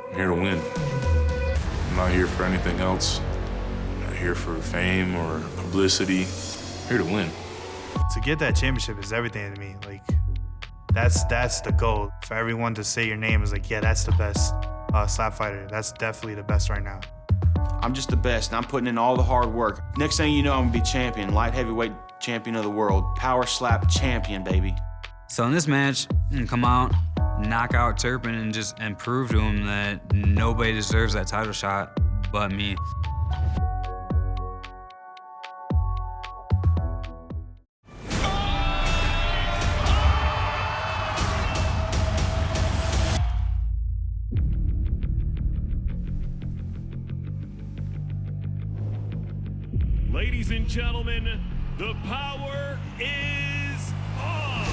I'm here to win. I'm not here for anything else. I'm not here for fame or publicity. I'm here to win. To get that championship is everything to me. Like, that's the goal. For everyone to say your name is like, yeah, that's the best slap fighter. That's definitely the best right now. I'm just the best, and I'm putting in all the hard work. Next thing you know, I'm gonna be champion, light heavyweight champion of the world, power slap champion, baby. So in this match, I'm gonna come out, knock out Turpin, and prove to him that nobody deserves that title shot but me. Ladies and gentlemen, the power is on!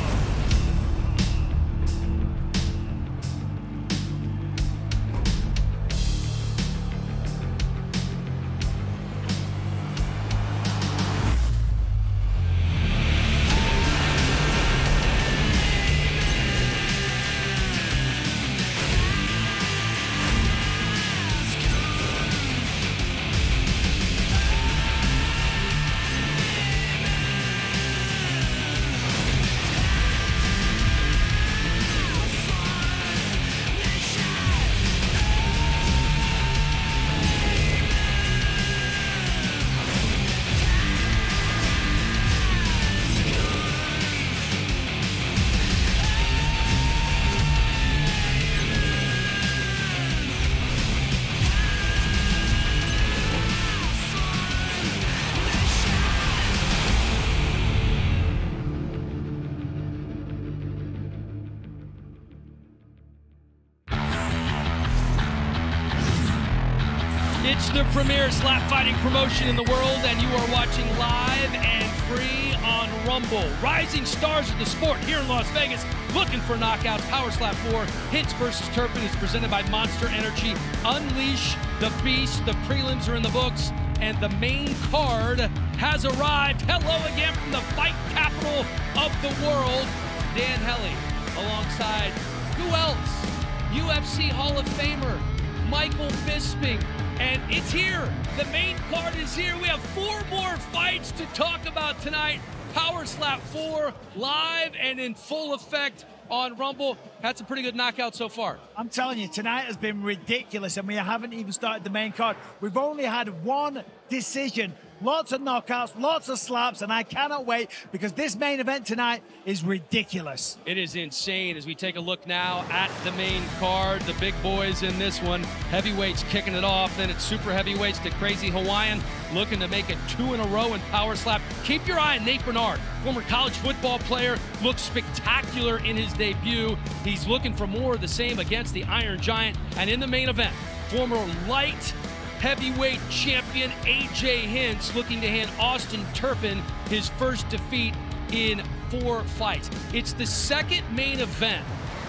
It's the premier slap fighting promotion in the world, and you are watching live and free on Rumble. Rising stars of the sport here in Las Vegas, looking for knockouts. Power Slap 4, Hintz versus Turpin is presented by Monster Energy. Unleash the beast. The prelims are in the books, and the main card has arrived. Hello again from the fight capital of the world. Dan Hellie, alongside who else? UFC Hall of Famer Michael Bisping. And it's here. The main card is here. We have 4 more fights to talk about tonight. Power Slap 4 live and in full effect on Rumble. Had some pretty good knockouts so far. I'm telling you, tonight has been ridiculous, and we haven't even started the main card. We've only had one decision. Lots of knockouts, lots of slaps, and I cannot wait because this main event tonight is ridiculous. It is insane as we take a look now at the main card. The big boys in this one. Heavyweights kicking it off. Then it's super heavyweights. The Crazy Hawaiian looking to make it 2 in a row in Power Slap. Keep your eye on Nate Bernard, former college football player. Looks spectacular in his debut. He's looking for more of the same against the Iron Giant. And in the main event, former light heavyweight champion AJ Hintz looking to hand Austin Turpin his first defeat in 4 fights. It's the second main event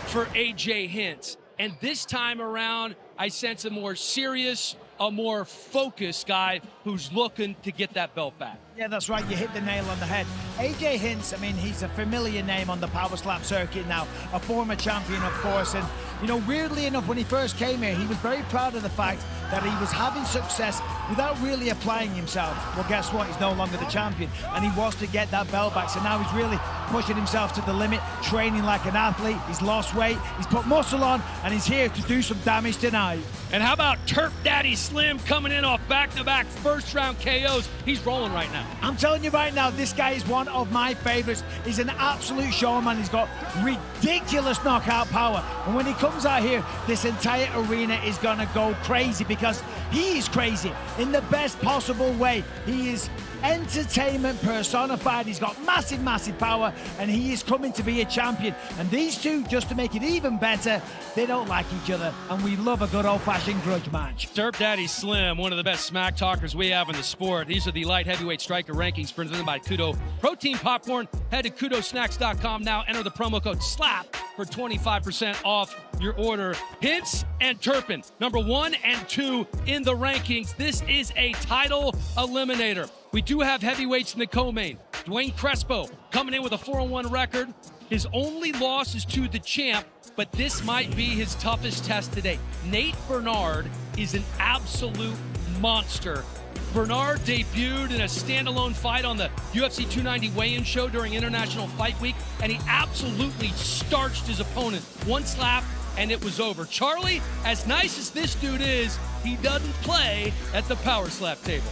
for AJ Hintz, and this time around I sense a more serious, a more focused guy who's looking to get that belt back. Yeah, that's right. You hit the nail on the head. AJ Hintz, I mean, he's a familiar name on the Power Slap circuit now, a former champion, of course. And, you know, weirdly enough, when he first came here, he was very proud of the fact that he was having success without really applying himself. Well, guess what? He's no longer the champion, and he wants to get that belt back. So now he's really pushing himself to the limit, training like an athlete. He's lost weight, he's put muscle on, and he's here to do some damage tonight. And how about Turp Daddy Slim coming in off back-to-back first-round KOs? He's rolling right now. I'm telling you right now, this guy is one of my favorites. He's an absolute showman. He's got ridiculous knockout power. And when he comes out here, this entire arena is going to go crazy because he is crazy in the best possible way. He is entertainment personified. He's got massive, massive power, and he is coming to be a champion. And these two, just to make it even better, they don't like each other, and we love a good old-fashioned grudge match. Turp Daddy Slim, one of the best smack talkers we have in the sport. These are the light heavyweight striker rankings presented by Kudo Protein Popcorn. Head to kudosnacks.com now. Enter the promo code SLAP for 25% off your order. Hintz and Turpin, number 1 and 2 in the rankings. This is a title eliminator. We do have heavyweights in the co-main. Dwayne Crespo coming in with a 4-1 record. His only loss is to the champ, but this might be his toughest test today. Nate Bernard is an absolute monster. Bernard debuted in a standalone fight on the UFC 290 weigh-in show during International Fight Week, and he absolutely starched his opponent. One slap, and it was over. Charlie, as nice as this dude is, he doesn't play at the power slap table.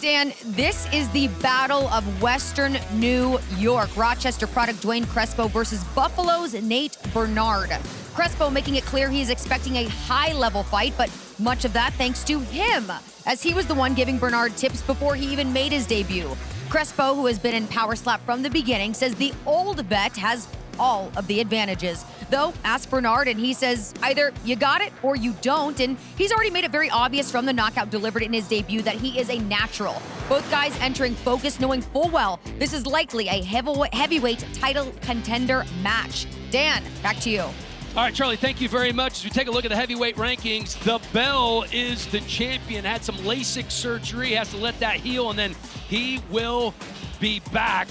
Dan, this is the Battle of Western New York. Rochester product Dwayne Crespo versus Buffalo's Nate Bernard. Crespo making it clear he is expecting a high-level fight, but much of that thanks to him, as he was the one giving Bernard tips before he even made his debut. Crespo, who has been in power slap from the beginning, says the old vet has all of the advantages. Though, ask Bernard and he says either you got it or you don't, and he's already made it very obvious from the knockout delivered in his debut that he is a natural. Both guys entering Focus knowing full well this is likely a heavyweight title contender match. Dan, back to you. All right, Charlie, thank you very much. As we take a look at the heavyweight rankings, the Bell is the champion. Had some LASIK surgery, has to let that heal, and then he will be back.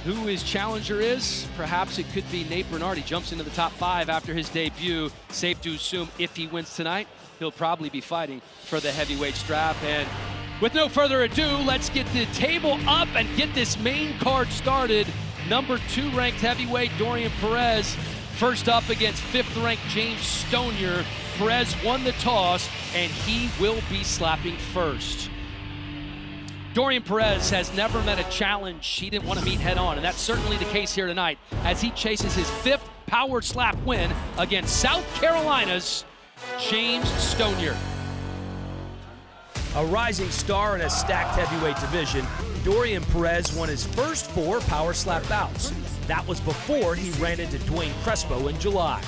Who his challenger is? Perhaps it could be Nate Bernard. He jumps into the top 5 after his debut. Safe to assume if he wins tonight, he'll probably be fighting for the heavyweight strap. And with no further ado, let's get the table up and get this main card started. Number 2 ranked heavyweight Dorian Perez first up against 5th ranked James Stonier. Perez won the toss and he will be slapping first. Dorian Perez has never met a challenge he didn't want to meet head on, and that's certainly the case here tonight as he chases his 5th power slap win against South Carolina's James Stonier. A rising star in a stacked heavyweight division, Dorian Perez won his first 4 power slap bouts. That was before he ran into Dwayne Crespo in July.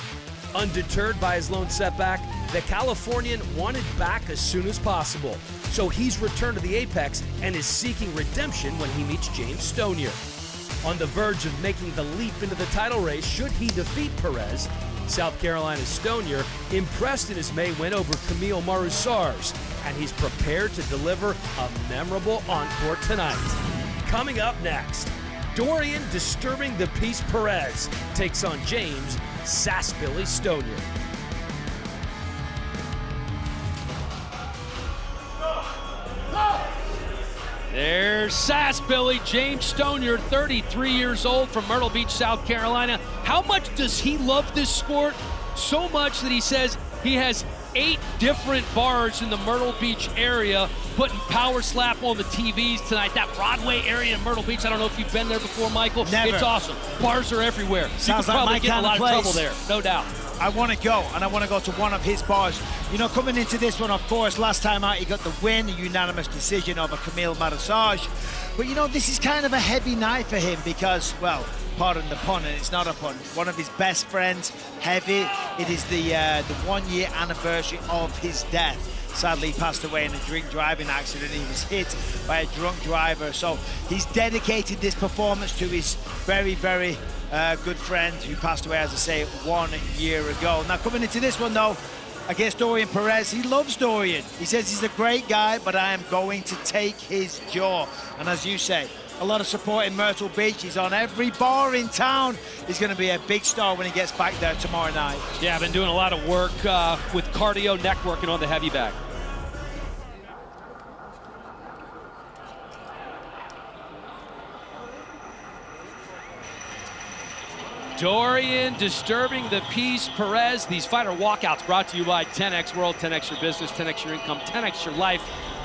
Undeterred by his lone setback, the Californian wanted back as soon as possible. So he's returned to the Apex and is seeking redemption when he meets James Stonier. On the verge of making the leap into the title race should he defeat Perez, South Carolina's Stonier impressed in his May win over Camille Maru-Sars, and he's prepared to deliver a memorable encore tonight. Coming up next, Dorian Disturbing the Peace Perez takes on James Sass Billy Stonier. There's Sass Billy, James Stonier, 33 years old from Myrtle Beach, South Carolina. How much does he love this sport? So much that he says he has 8 different bars in the Myrtle Beach area putting power slap on the TVs tonight. That Broadway area in Myrtle Beach, I don't know if you've been there before, Michael. Never. It's awesome. Bars are everywhere. Sounds you could like probably my get in a kind lot of of trouble place. there, no doubt. I want to go, and I want to go to one of his bars. You know, coming into this one, of course, last time out, he got the win, a unanimous decision over Camille Maru-Sars. But, you know, this is kind of a heavy night for him because, well, pardon the pun, and it's not a pun, one of his best friends, Heavy. It is the 1-year anniversary of his death. Sadly, he passed away in a drink driving accident. He was hit by a drunk driver. So he's dedicated this performance to his very, very good friend who passed away, as I say, 1 year ago. Now, coming into this one, though, against Dorian Perez, he loves Dorian. He says he's a great guy, but I am going to take his jaw. And as you say, a lot of support in Myrtle Beach. He's on every bar in town. He's going to be a big star when he gets back there tomorrow night. Yeah, I've been doing a lot of work with cardio neck working on the heavy bag. Dorian Disturbing the Peace Perez. These fighter walkouts brought to you by 10X World, 10X your business, 10X your income, 10X your life.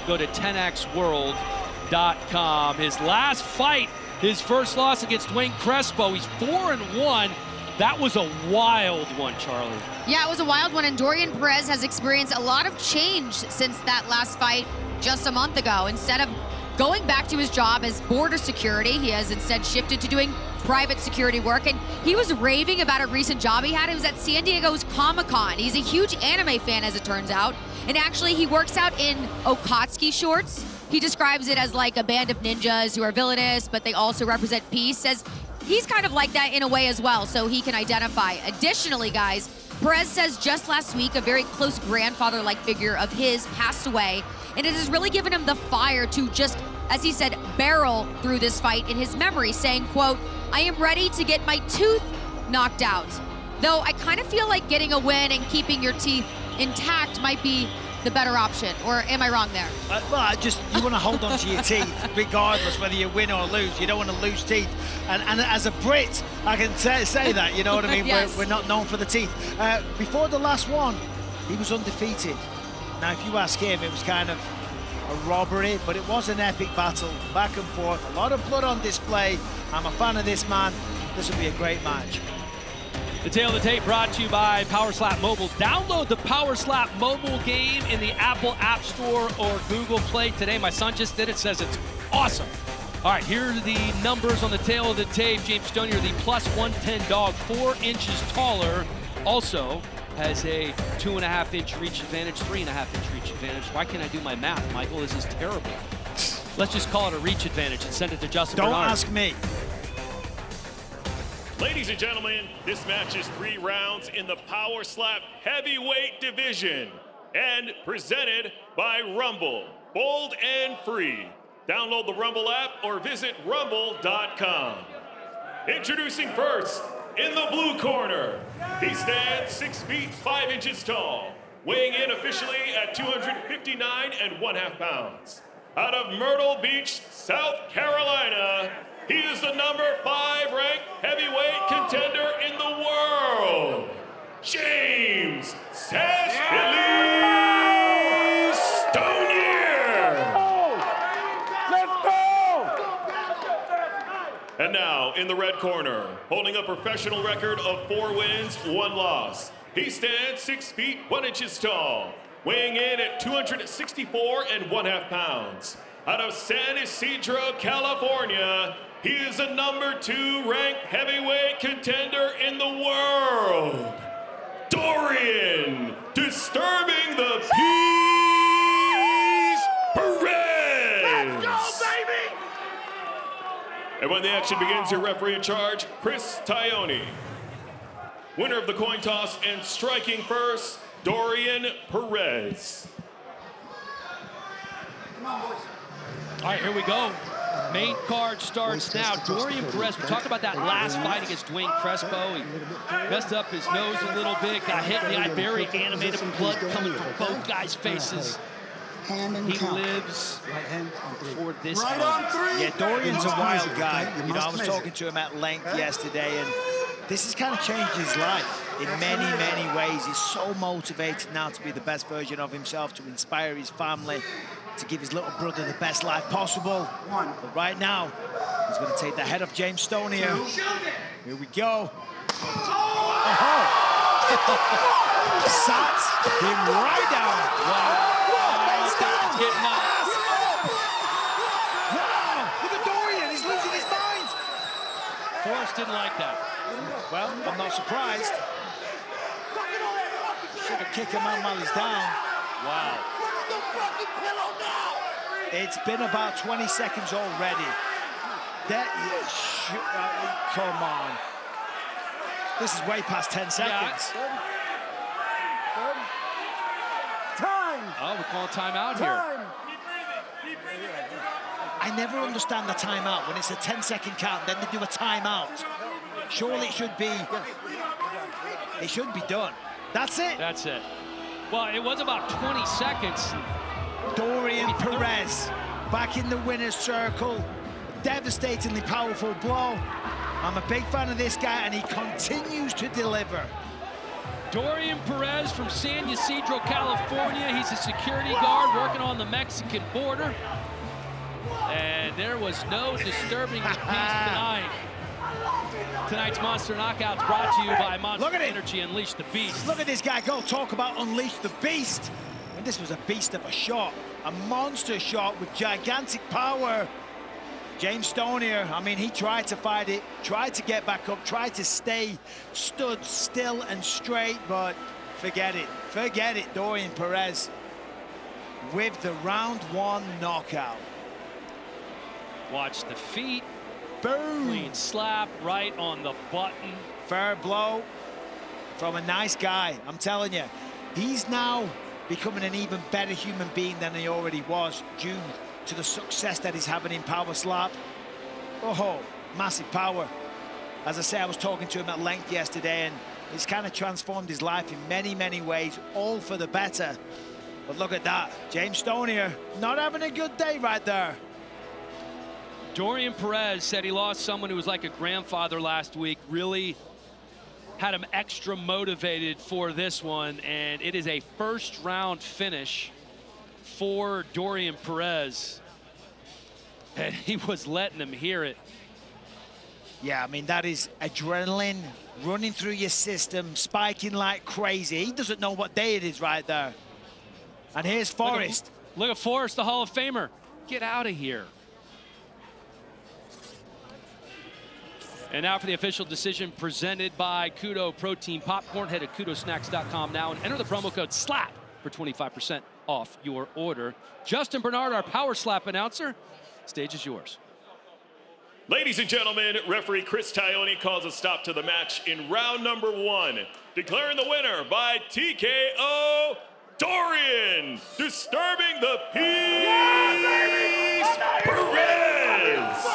Go to 10xworld.com. His last fight, his first loss against Dwayne Crespo. He's 4-1. That was a wild one, Charlie. Yeah, it was a wild one, and Dorian Perez has experienced a lot of change since that last fight just a month ago. Instead of going back to his job as border security, he has instead shifted to doing private security work, and he was raving about a recent job he had. It was at San Diego's Comic-Con. He's a huge anime fan, as it turns out, and actually he works out in Okatsuki shorts. He describes it as like a band of ninjas who are villainous, but they also represent peace. Says he's kind of like that in a way as well, so he can identify. Additionally, guys, Perez says just last week a very close grandfather-like figure of his passed away, and it has really given him the fire to just, as he said, barrel through this fight in his memory, saying, quote, "I am ready to get my tooth knocked out." Though I kind of feel like getting a win and keeping your teeth intact might be the better option, or am I wrong there? Well, you want to hold on to your teeth, regardless whether you win or lose. You don't want to lose teeth. And as a Brit, I can say that, you know what I mean? Yes. We're not known for the teeth. Before the last one, he was undefeated. Now, if you ask him, it was kind of a robbery, but it was an epic battle, back and forth, a lot of blood on display. I'm a fan of this man. This will be a great match. The Tale of the Tape brought to you by Power Slap Mobile. Download the Power Slap mobile game in the Apple App Store or Google Play today. My son just did it, says it's awesome. All right, here are the numbers on the Tale of the Tape. James Stonier, the plus 110 dog, 4 inches taller. Also has a 2.5-inch reach advantage, 3.5-inch reach advantage. Why can't I do my math, Michael? This is terrible. Let's just call it a reach advantage and send it to Justin Don't Bernard. ask me. Ladies and gentlemen, this match is 3 rounds in the Power Slap Heavyweight Division and presented by Rumble. Bold and free. Download the Rumble app or visit rumble.com. Introducing first, in the blue corner, he stands 6 feet 5 inches tall, weighing in officially at 259.5 pounds. Out of Myrtle Beach, South Carolina, he is the number 5 ranked heavyweight contender in the world, James Sash-Billy Stonier. Let's go! And now, in the red corner, holding a professional record of 4 wins, 1 loss. He stands 6 feet 1 inches tall, weighing in at 264.5 pounds. Out of San Ysidro, California, he is the number 2 ranked heavyweight contender in the world, Dorian Disturbing the Peace Perez. Let's go, baby! And when the action begins, your referee in charge, Chris Taioni. Winner of the coin toss and striking first, Dorian Perez. All right, here we go. Main card starts now. Dorian Perez, we talked about that last fight against Dwayne Crespo. He messed up his nose a little bit, got hit in the eye, very animated, blood coming from both guys' faces. He lives for this moment. Yeah, Dorian's a wild guy. You know, I was talking to him at length yesterday, and this has kind of changed his life in many, many ways. He's so motivated now to be the best version of himself, to inspire his family, to give his little brother the best life possible. But right now, he's going to take the head of James Stonier. Here we go. Sat him right down. Wow. Getting up. Wow, look at Dorian, he's losing his mind. Forrest didn't like that. Well, I'm not surprised. Should have kicked him out while he's down. Wow. It's been about 20 seconds already. Come on. This is way past 10 seconds. Time. Oh, we're calling timeout here. I never understand the timeout. When it's a 10-second count, then they do a timeout. Surely it should be done. That's it. That's it. Well, it was about 20 seconds. Dorian Perez back in the winner's circle. Devastatingly powerful blow. I'm a big fan of this guy, and he continues to deliver. Dorian Perez from San Ysidro, California. He's a security guard working on the Mexican border. And there was no disturbing the peace tonight. Tonight's Monster Knockouts brought to you by Monster Energy. Unleash the Beast. Look at this guy go. Talk about Unleash the Beast. And this was a beast of a shot. A monster shot with gigantic power. James Stonier, I mean, he tried to fight it, tried to get back up, tried to stay stood still and straight, but forget it. Forget it, Dorian Perez with the round 1 knockout. Watch the feet. Boom. Clean slap right on the button. Fair blow from a nice guy. I'm telling you, he's now becoming an even better human being than he already was due to the success that he's having in Power Slap. Oh, massive power. As I say, I was talking to him at length yesterday, and It's kind of transformed his life in many, many ways, all for the better. But look at that. James Stonier not having a good day right there. Dorian Perez said he lost someone who was like a grandfather last week. Really had him extra motivated for this one, and it is a first-round finish for Dorian Perez. And he was letting him hear it. Yeah, I mean, that is adrenaline running through your system, spiking like crazy. He doesn't know what day it is right there. And here's Forrest. Look at Forrest, the Hall of Famer. Get out of here. And now for the official decision presented by Kudo Protein Popcorn. Head to kudosnacks.com now and enter the promo code SLAP for 25% off your order. Justin Bernard, our Power Slap announcer. Stage is yours. Ladies and gentlemen, referee Chris Taioni calls a stop to the match in round number 1. Declaring the winner by TKO, Dorian, disturbing the peace, Perez.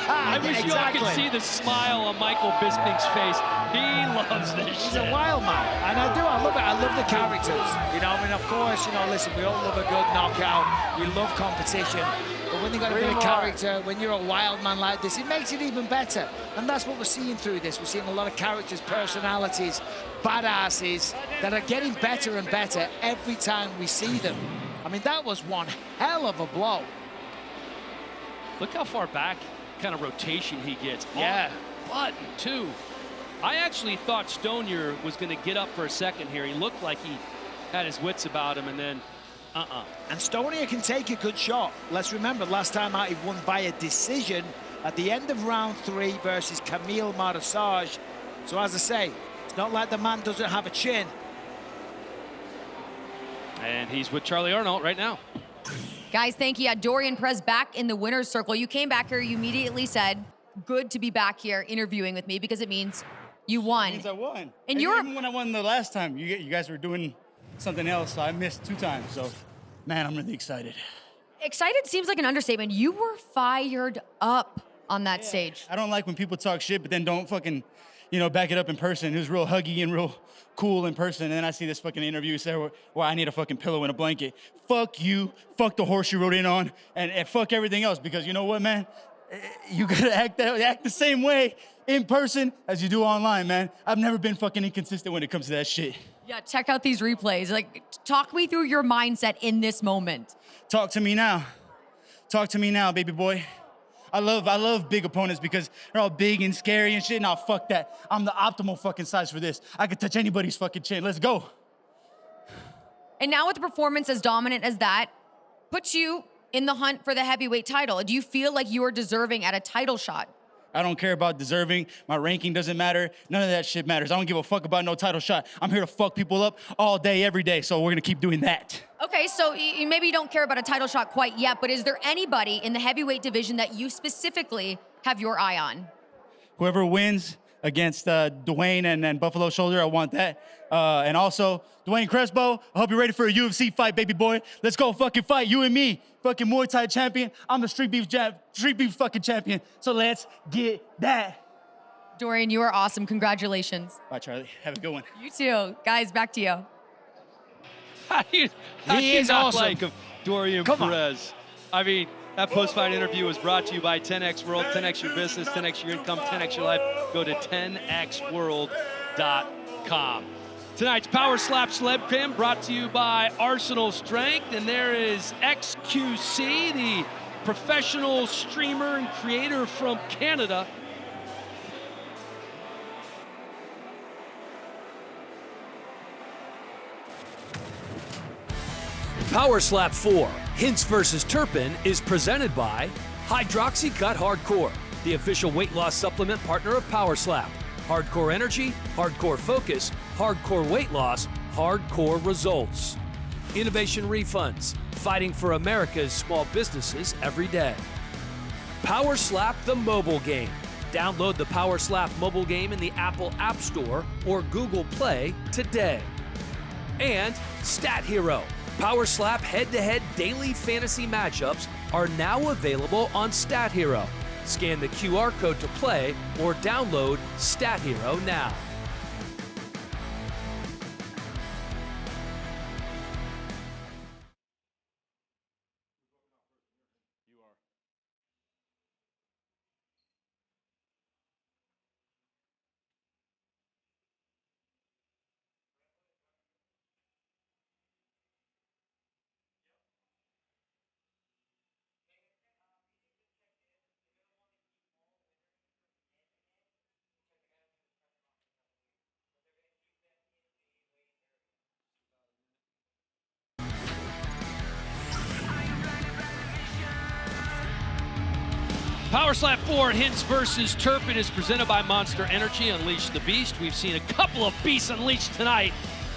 I wish you all could see the smile on Michael Bisping's face. He loves this He's shit. a wild man, and I love it. I love the characters. You know, I mean, of course, you know, listen, we all love a good knockout. We love competition. But when you got a bit of character, when you're a wild man like this, it makes it even better. And that's what we're seeing through this. We're seeing a lot of characters, personalities, badasses that are getting better and better every time we see them. I mean, that was one hell of a blow. Look how far back kind of rotation he gets. Yeah. Button, too. I actually thought Stonier was going to get up for a second here. He looked like he had his wits about him, and then And Stonier can take a good shot. Let's remember, last time out, he won by a decision at the end of round 3 versus Camille Marsage. So as I say, it's not like the man doesn't have a chin. And he's with Charlie Arnold right now. Guys, thank you. Yeah, Dorian Perez back in the winner's circle. You came back here, you immediately said, good to be back here interviewing with me because it means you won. It means I won. And you're even when I won the last time, you guys were doing something else, so I missed 2 times. So, man, I'm really excited. excited seems like an understatement. You were fired up on that stage. I don't like when people talk shit, but then don't fucking, back it up in person. It was real huggy and real cool in person. And then I see this fucking interview say, well, I need a fucking pillow and a blanket. Fuck you, fuck the horse you rode in on, and fuck everything else. Because you know what, man? You gotta act the same way in person as you do online, man. I've never been fucking inconsistent when it comes to that shit. Yeah, check out these replays. Like, talk me through your mindset in this moment. Talk to me now. Talk to me now, baby boy. I love big opponents because they're all big and scary and shit. Now, fuck that. I'm the optimal fucking size for this. I could touch anybody's fucking chin. Let's go. And now with a performance as dominant as that, puts you in the hunt for the heavyweight title. Do you feel like you are deserving at a title shot? I don't care about deserving. My ranking doesn't matter. None of that shit matters. I don't give a fuck about no title shot. I'm here to fuck people up all day, every day. So we're gonna keep doing that. Okay, so maybe you don't care about a title shot quite yet, but is there anybody in the heavyweight division that you specifically have your eye on? Whoever wins against Dwayne and Buffalo Shoulder, I want that. And also, Dwayne Crespo, I hope you're ready for a UFC fight, baby boy. Let's go fucking fight, you and me. Fucking Muay Thai champion. I'm the street beef fucking champion. So let's get that. Dorian, you are awesome. Congratulations. Bye, Charlie. Have a good one. You too. Guys, back to you. He is awesome. Like him, Dorian Perez. I mean, that post-fight interview was brought to you by 10X World, 10X your business, 10X your income, 10X your life. Go to 10xworld.com. Tonight's Power Slap Celeb Cam brought to you by Arsenal Strength, and there is XQC, the professional streamer and creator from Canada. Power Slap 4, Hintz vs. Turpin, is presented by Hydroxycut Hardcore, the official weight loss supplement partner of Power Slap. Hardcore energy, hardcore focus, hardcore weight loss, hardcore results. Innovation Refunds, fighting for America's small businesses every day. Power Slap the mobile game. Download the Power Slap mobile game in the Apple App Store or Google Play today. And Stat Hero. Power Slap head-to-head daily fantasy matchups are now available on Stat Hero. Scan the QR code to play or download Stat Hero now. Power Slap 4, Hintz versus Turpin, is presented by Monster Energy. Unleash the Beast. We've seen a couple of beasts unleashed tonight,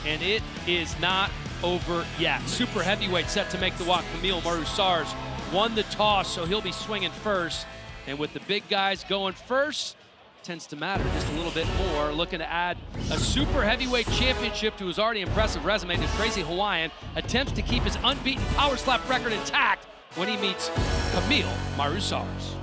and it is not over yet. Super heavyweight set to make the walk. Kamil Maroussars won the toss, so he'll be swinging first. And with the big guys going first, tends to matter just a little bit more. Looking to add a super heavyweight championship to his already impressive resume. The Crazy Hawaiian attempts to keep his unbeaten Power Slap record intact when he meets Kamil Maroussars.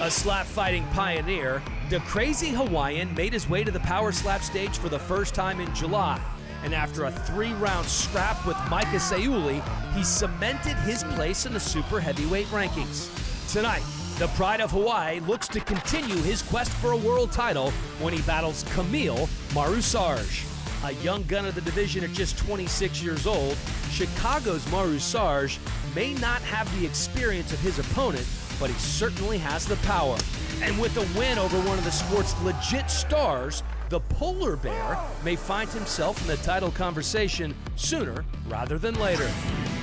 A slap fighting pioneer, the Crazy Hawaiian made his way to the Power Slap stage for the first time in July. And after a 3-round scrap with Micah Sauli, he cemented his place in the super heavyweight rankings. Tonight, the Pride of Hawaii looks to continue his quest for a world title when he battles Kamil Maroussars. A young gun of the division at just 26 years old, Chicago's Maroussars may not have the experience of his opponent, but he certainly has the power. And with a win over one of the sport's legit stars, the Polar Bear may find himself in the title conversation sooner rather than later.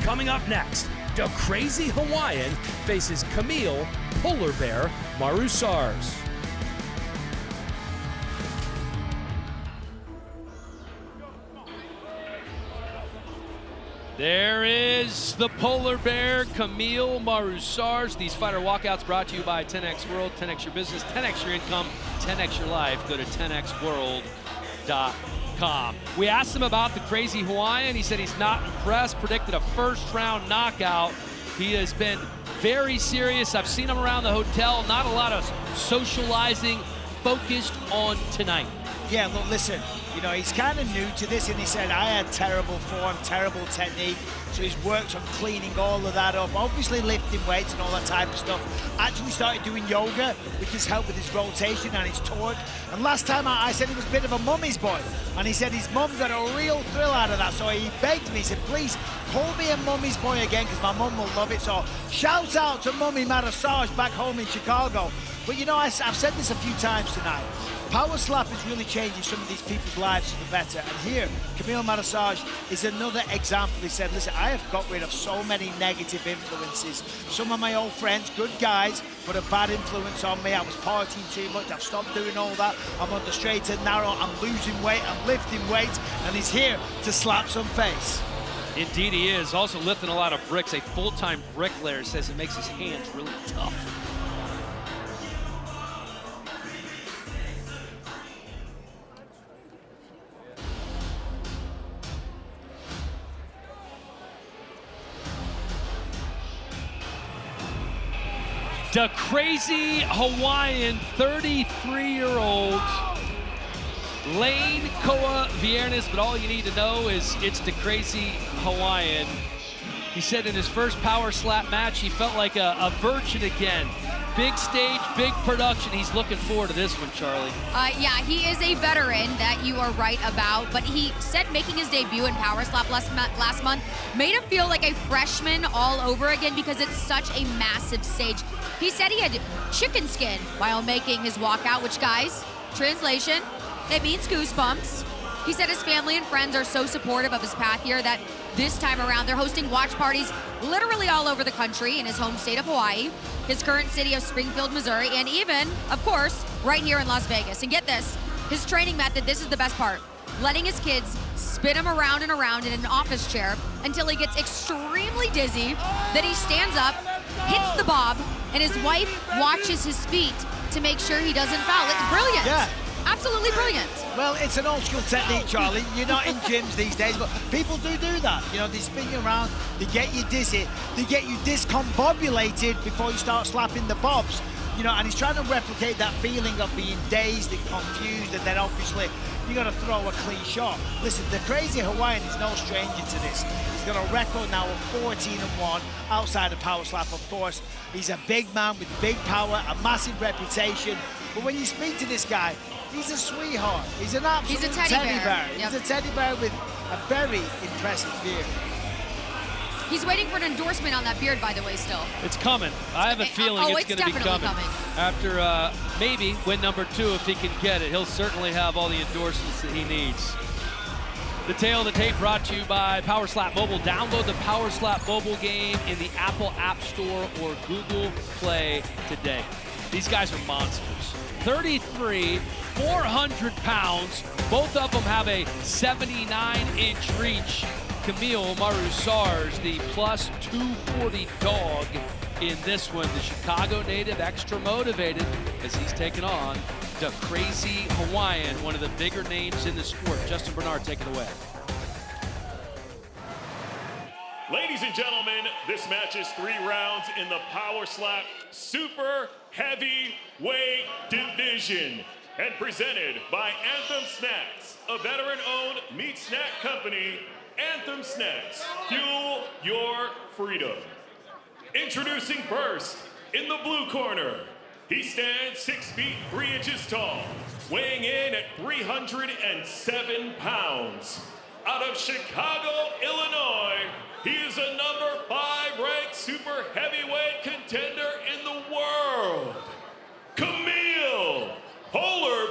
Coming up next, the Crazy Hawaiian faces Kamil Polar Bear Maroussars. There is the Polar Bear, Kamil Maroussars. These fighter walkouts brought to you by 10X World, 10X your business, 10X your income, 10X your life. Go to 10xworld.com. We asked him about the Crazy Hawaiian. He said he's not impressed, predicted a first-round knockout. He has been very serious. I've seen him around the hotel. Not a lot of socializing, focused on tonight. Yeah, look, listen, you know, he's kind of new to this, and he said, I had terrible form, terrible technique, so he's worked on cleaning all of that up, obviously lifting weights and all that type of stuff. Actually started doing yoga, which has helped with his rotation and his torque. And last time I said he was a bit of a mummy's boy, and he said his mum got a real thrill out of that, so he begged me, he said, please, call me a mummy's boy again, because my mum will love it. So shout out to Mummy Maroussars back home in Chicago. But you know, I've said this a few times tonight. Power Slap is really changing some of these people's lives for the better. And here, Kamil Maroussars is another example. He said, listen, I have got rid of so many negative influences. Some of my old friends, good guys, but a bad influence on me. I was partying too much. I've stopped doing all that. I'm on the straight and narrow. I'm losing weight. I'm lifting weight. And he's here to slap some face. Indeed he is. Also lifting a lot of bricks. A full-time bricklayer says it makes his hands really tough. The Crazy Hawaiian, 33-year-old Lane Koa Viernes, but all you need to know is it's the Crazy Hawaiian. He said in his first Power Slap match, he felt like a virgin again. Big stage, big production. He's looking forward to this one, Charlie. Yeah, he is a veteran that you are right about, but he said making his debut in Power Slap last month made him feel like a freshman all over again because it's such a massive stage. He said he had chicken skin while making his walkout, which, guys, translation, it means goosebumps. He said his family and friends are so supportive of his path here that this time around they're hosting watch parties literally all over the country in his home state of Hawaii, his current city of Springfield, Missouri, and even, of course, right here in Las Vegas. And get this, his training method, this is the best part, letting his kids spin him around and around in an office chair until he gets extremely dizzy, then he stands up, hits the bob, and his wife watches his feet to make sure he doesn't foul. It's brilliant. Yeah. Absolutely brilliant. Well, it's an old school technique, Charlie. You're not in gyms these days, but people do that. You know, they spin you around, they get you dizzy, they get you discombobulated before you start slapping the bobs. You know, and he's trying to replicate that feeling of being dazed and confused, and then obviously you got to throw a clean shot. Listen, the Crazy Hawaiian is no stranger to this. He's got a record now of 14-1 outside of Power Slap, of course. He's a big man with big power, a massive reputation. But when you speak to this guy, he's a sweetheart. He's an absolute teddy bear. Yep. He's a teddy bear with a very impressive beard. He's waiting for an endorsement on that beard, by the way, still. It's coming. I have a feeling it's going to be coming. After maybe win number 2, if he can get it. He'll certainly have all the endorsements that he needs. The tail of the tape brought to you by Power Slap Mobile. Download the Power Slap Mobile game in the Apple App Store or Google Play today. These guys are monsters. 33, 400 pounds. Both of them have a 79-inch reach. Camille Marusarge, the plus 240 dog in this one. The Chicago native extra motivated as he's taken on the Crazy Hawaiian, one of the bigger names in the sport. Justin Bernard, take it away. Ladies and gentlemen, this match is 3 rounds in the Power Slap Super Heavyweight Division and presented by Anthem Snacks, a veteran-owned meat snack company. Anthem Snacks, fuel your freedom. Introducing first, in the blue corner, he stands 6 feet 3 inches tall, weighing in at 307 pounds. Out of Chicago, Illinois, he is a number 5 ranked super heavyweight contender in the world, Camille Polar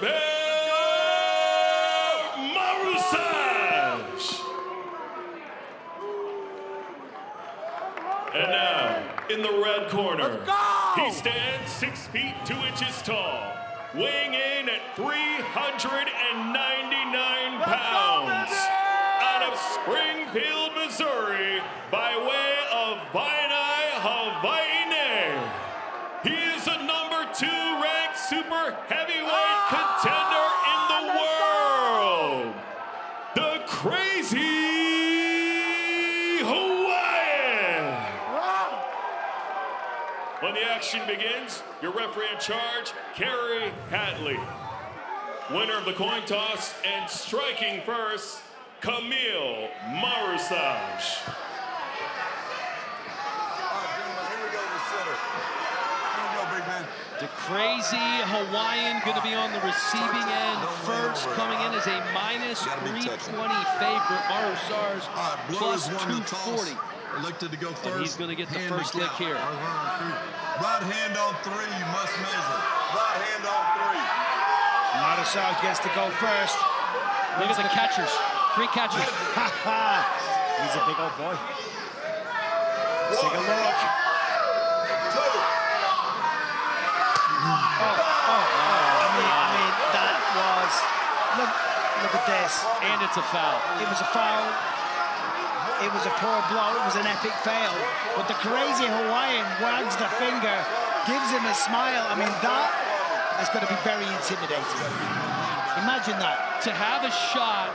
Marusarge. And now, in the red corner, he stands 6 feet 2 inches tall, weighing in at 399 pounds. Out of Springfield, Missouri, by way of Vainai Hawaii. He is a number 2 ranked super heavyweight contender in the world, the Crazy Hawaiian. When the action begins, your referee in charge, Kerry Hatley. Winner of the coin toss and striking first, Camille Marusarge. The Crazy Hawaiian going to be on the receiving end first, coming in as a minus 320 favorite. Marusarge plus 240. Elected to go first. And he's going to get the first lick here. Right hand on 3, you must measure. Right hand on 3. Marusarge gets to go first. Look at the catchers. 3 catchers. He's a big old boy. Let's take a look. I mean, that was, look at this. And it's a foul. It was a foul. It was a poor blow. It was an epic fail. But the Crazy Hawaiian wags the finger, gives him a smile. I mean, that is going to be very intimidating. Imagine that. To have a shot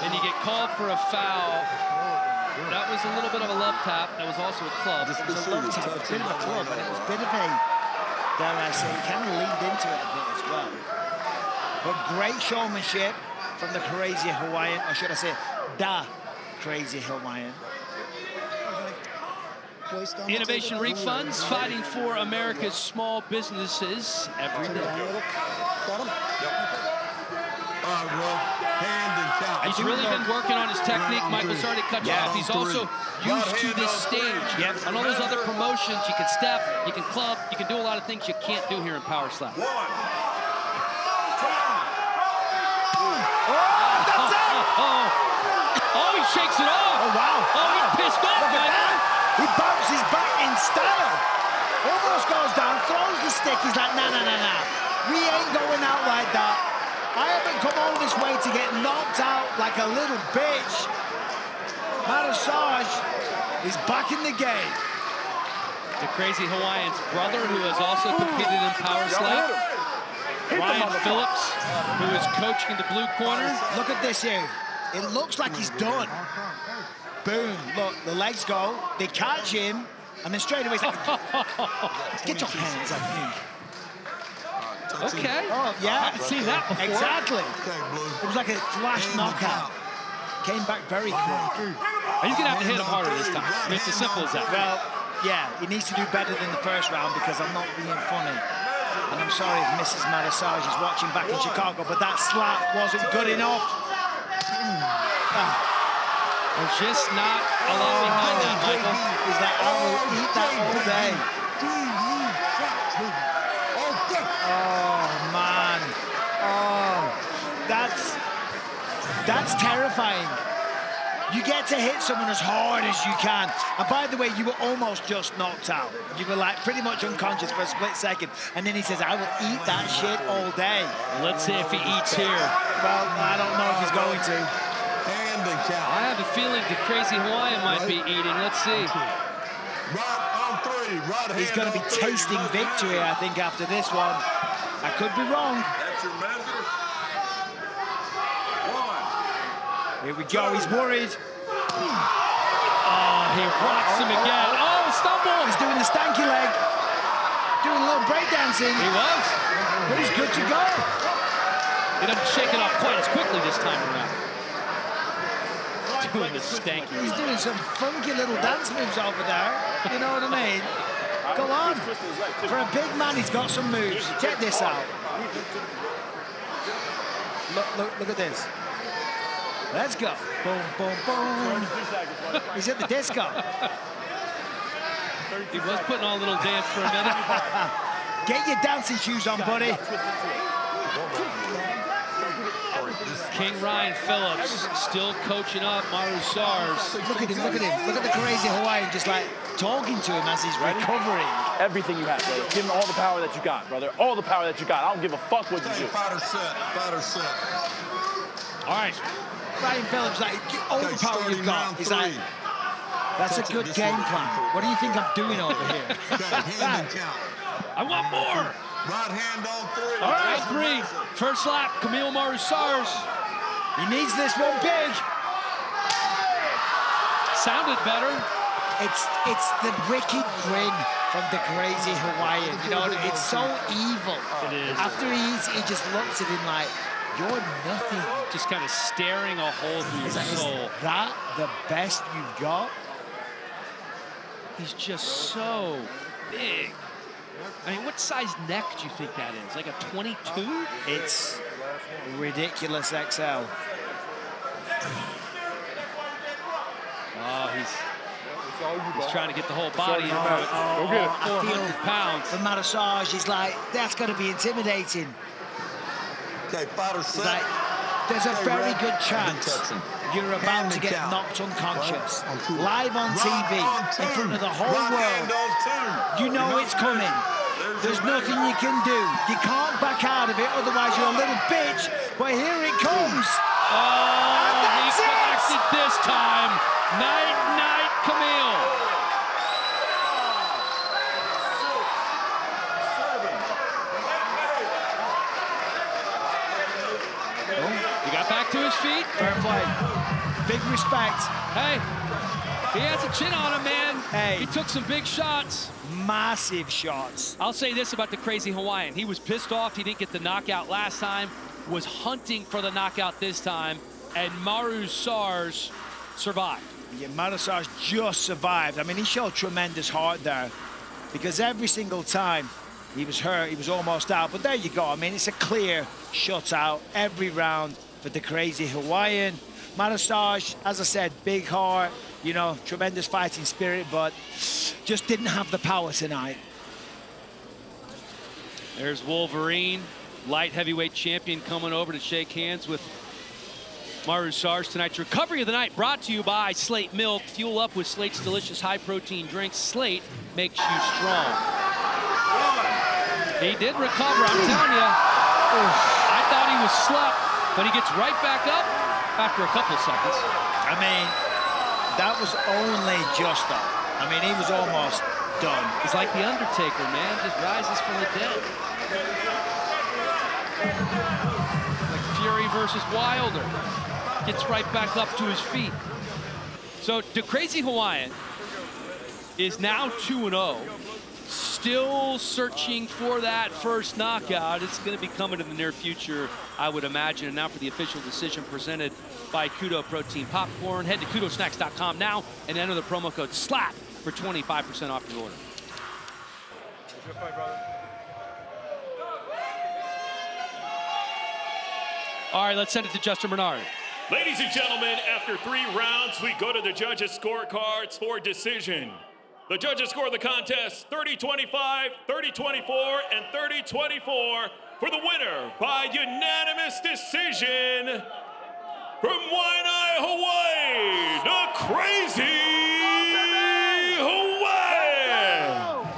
and you get called for a foul, that was a little bit of a love tap. That was also a club. It was a love tap, a bit of a club, and it was a bit of a, dare I say, he kind of leaned into it a bit as well. But great showmanship from the Crazy Hawaiian, or should I say, the Crazy Hawaiian. Innovation refunds, fighting for America's small businesses every day. He's really been working on his technique. Michael's already cut you off. He's also used to this stage. On all those other promotions, you can step, you can club, you can do a lot of things you can't do here in Power Slap. Oh, that's it! Oh, he shakes it off. Oh, wow. Oh, he's pissed off, Look at that. He bounces back in style. Almost goes down, throws the stick. He's like, nah. We ain't going out like that. I haven't come all this way to get knocked out like a little bitch. Marusarge is back in the game. The Crazy Hawaiian's brother, who has also competed in Power Slap. Ryan Phillips, who is coaching the blue corner. Look at this here. It looks like he's done. Boom. Look, the legs go. They catch him. And then straight away, he's like, get your hands off me. Okay. Oh, yeah. I've seen that before. Exactly. It was like a flash knockout. Came back very quick. He's going to have to hit him harder this time. I mean, it's as simple as that. Well, yeah, he needs to do better than the first round because I'm not being funny. And I'm sorry if Mrs. Massage is watching back in Chicago, but that slap wasn't good enough. There's just not a lot behind that, Michael. Is that I will eat that all day. Oh, man. Oh, that's terrifying. You get to hit someone as hard as you can. And by the way, you were almost just knocked out. You were like pretty much unconscious for a split second. And then he says, I will eat that shit all day. Let's see if he eats here. Well, I don't know if he's going to. And the count. I have a feeling the Crazy Hawaiian might be eating. Let's see. Right on three. Right He's hand going to be on three. tasting victory, I think, after this one. I could be wrong. That's your measure. Here we go, he's worried. Oh, he rocks him again. Oh, stumble. He's doing the stanky leg. Doing a little breakdancing. He was. But he's good to go. He doesn't shake it off quite as quickly this time around. Doing the stanky. He's doing some funky little dance moves over there. You know what I mean? Go on. For a big man, he's got some moves. Check this out. Look at this. Let's go. Boom, boom, boom. He's at the disco. He was putting on a little dance for a minute. Get your dancing shoes on, buddy. King Ryan Phillips still coaching up Maru Sars. Look at him, look at him. Look at the Crazy Hawaiian just like talking to him as he's recovering. Everything you have, brother. Give him all the power that you got, brother. All the power that you got. I don't give a fuck what you do. Fighter set. Fighter set. All right. Ryan Phillips, like, all the power you've got. He's like, that's a good game plan. What do you think I'm doing over here? I want more. Right hand on three. All right, three. First lap, Camille Maru Sars. He needs this one big. Sounded better. It's the wicked grin from the Crazy Hawaiian. You know, it's so evil. It is. After he eats, he just looks at him like, you're nothing. Just kind of staring a hole through his soul. Is that the best you've got? He's just so big. I mean, what size neck do you think that is? Like a 22? It's ridiculous XL. Oh, he's trying to get the whole body into it. 400 pounds. For Massage, he's like, that's going to be intimidating. Okay, fighter set. Like, there's a very good chance you're about to get knocked unconscious. Live on TV, in front of the whole world. You know it's coming. There's nothing you can do. You can't back out of it, otherwise you're a little bitch. But here it comes. Oh, he connects it this time. Night, night, Camille. He got back to his feet. Fair play. Big respect. Hey, he has a chin on him, man. Hey. He took some big shots. Massive shots. I'll say this about the Crazy Hawaiian. He was pissed off he didn't get the knockout last time, was hunting for the knockout this time, and Maru Sars survived. Yeah, Massage just survived. I mean, he showed tremendous heart there because every single time he was hurt, he was almost out. But there you go. I mean, it's a clear shutout every round for the Crazy Hawaiian. Massage, as I said, big heart, you know, tremendous fighting spirit, but just didn't have the power tonight. There's Wolverine, light heavyweight champion, coming over to shake hands with Maru Sars tonight's recovery of the night brought to you by Slate Milk. Fuel up with Slate's delicious high-protein drinks. Slate makes you strong. He did recover, I'm telling you. I thought he was slept, but he gets right back up after a couple of seconds. I mean, that was only just though. I mean, he was almost done. He's like the Undertaker, man, just rises from the dead. Like Fury versus Wilder. Gets right back up to his feet. So the Crazy Hawaiian is now 2-0. still searching for that first knockout. It's going to be coming in the near future, I would imagine. And now for the official decision presented by Kudo Protein Popcorn. Head to kudosnacks.com now and enter the promo code SLAP for 25% off your order. Good fight, brother. All right, let's send it to Justin Bernard. Ladies and gentlemen, after 3 rounds, we go to the judges' scorecards for decision. The judges score the contest 30-25, 30-24, and 30-24 for the winner by unanimous decision from Waianae, Hawaii, the Crazy Hawaiian.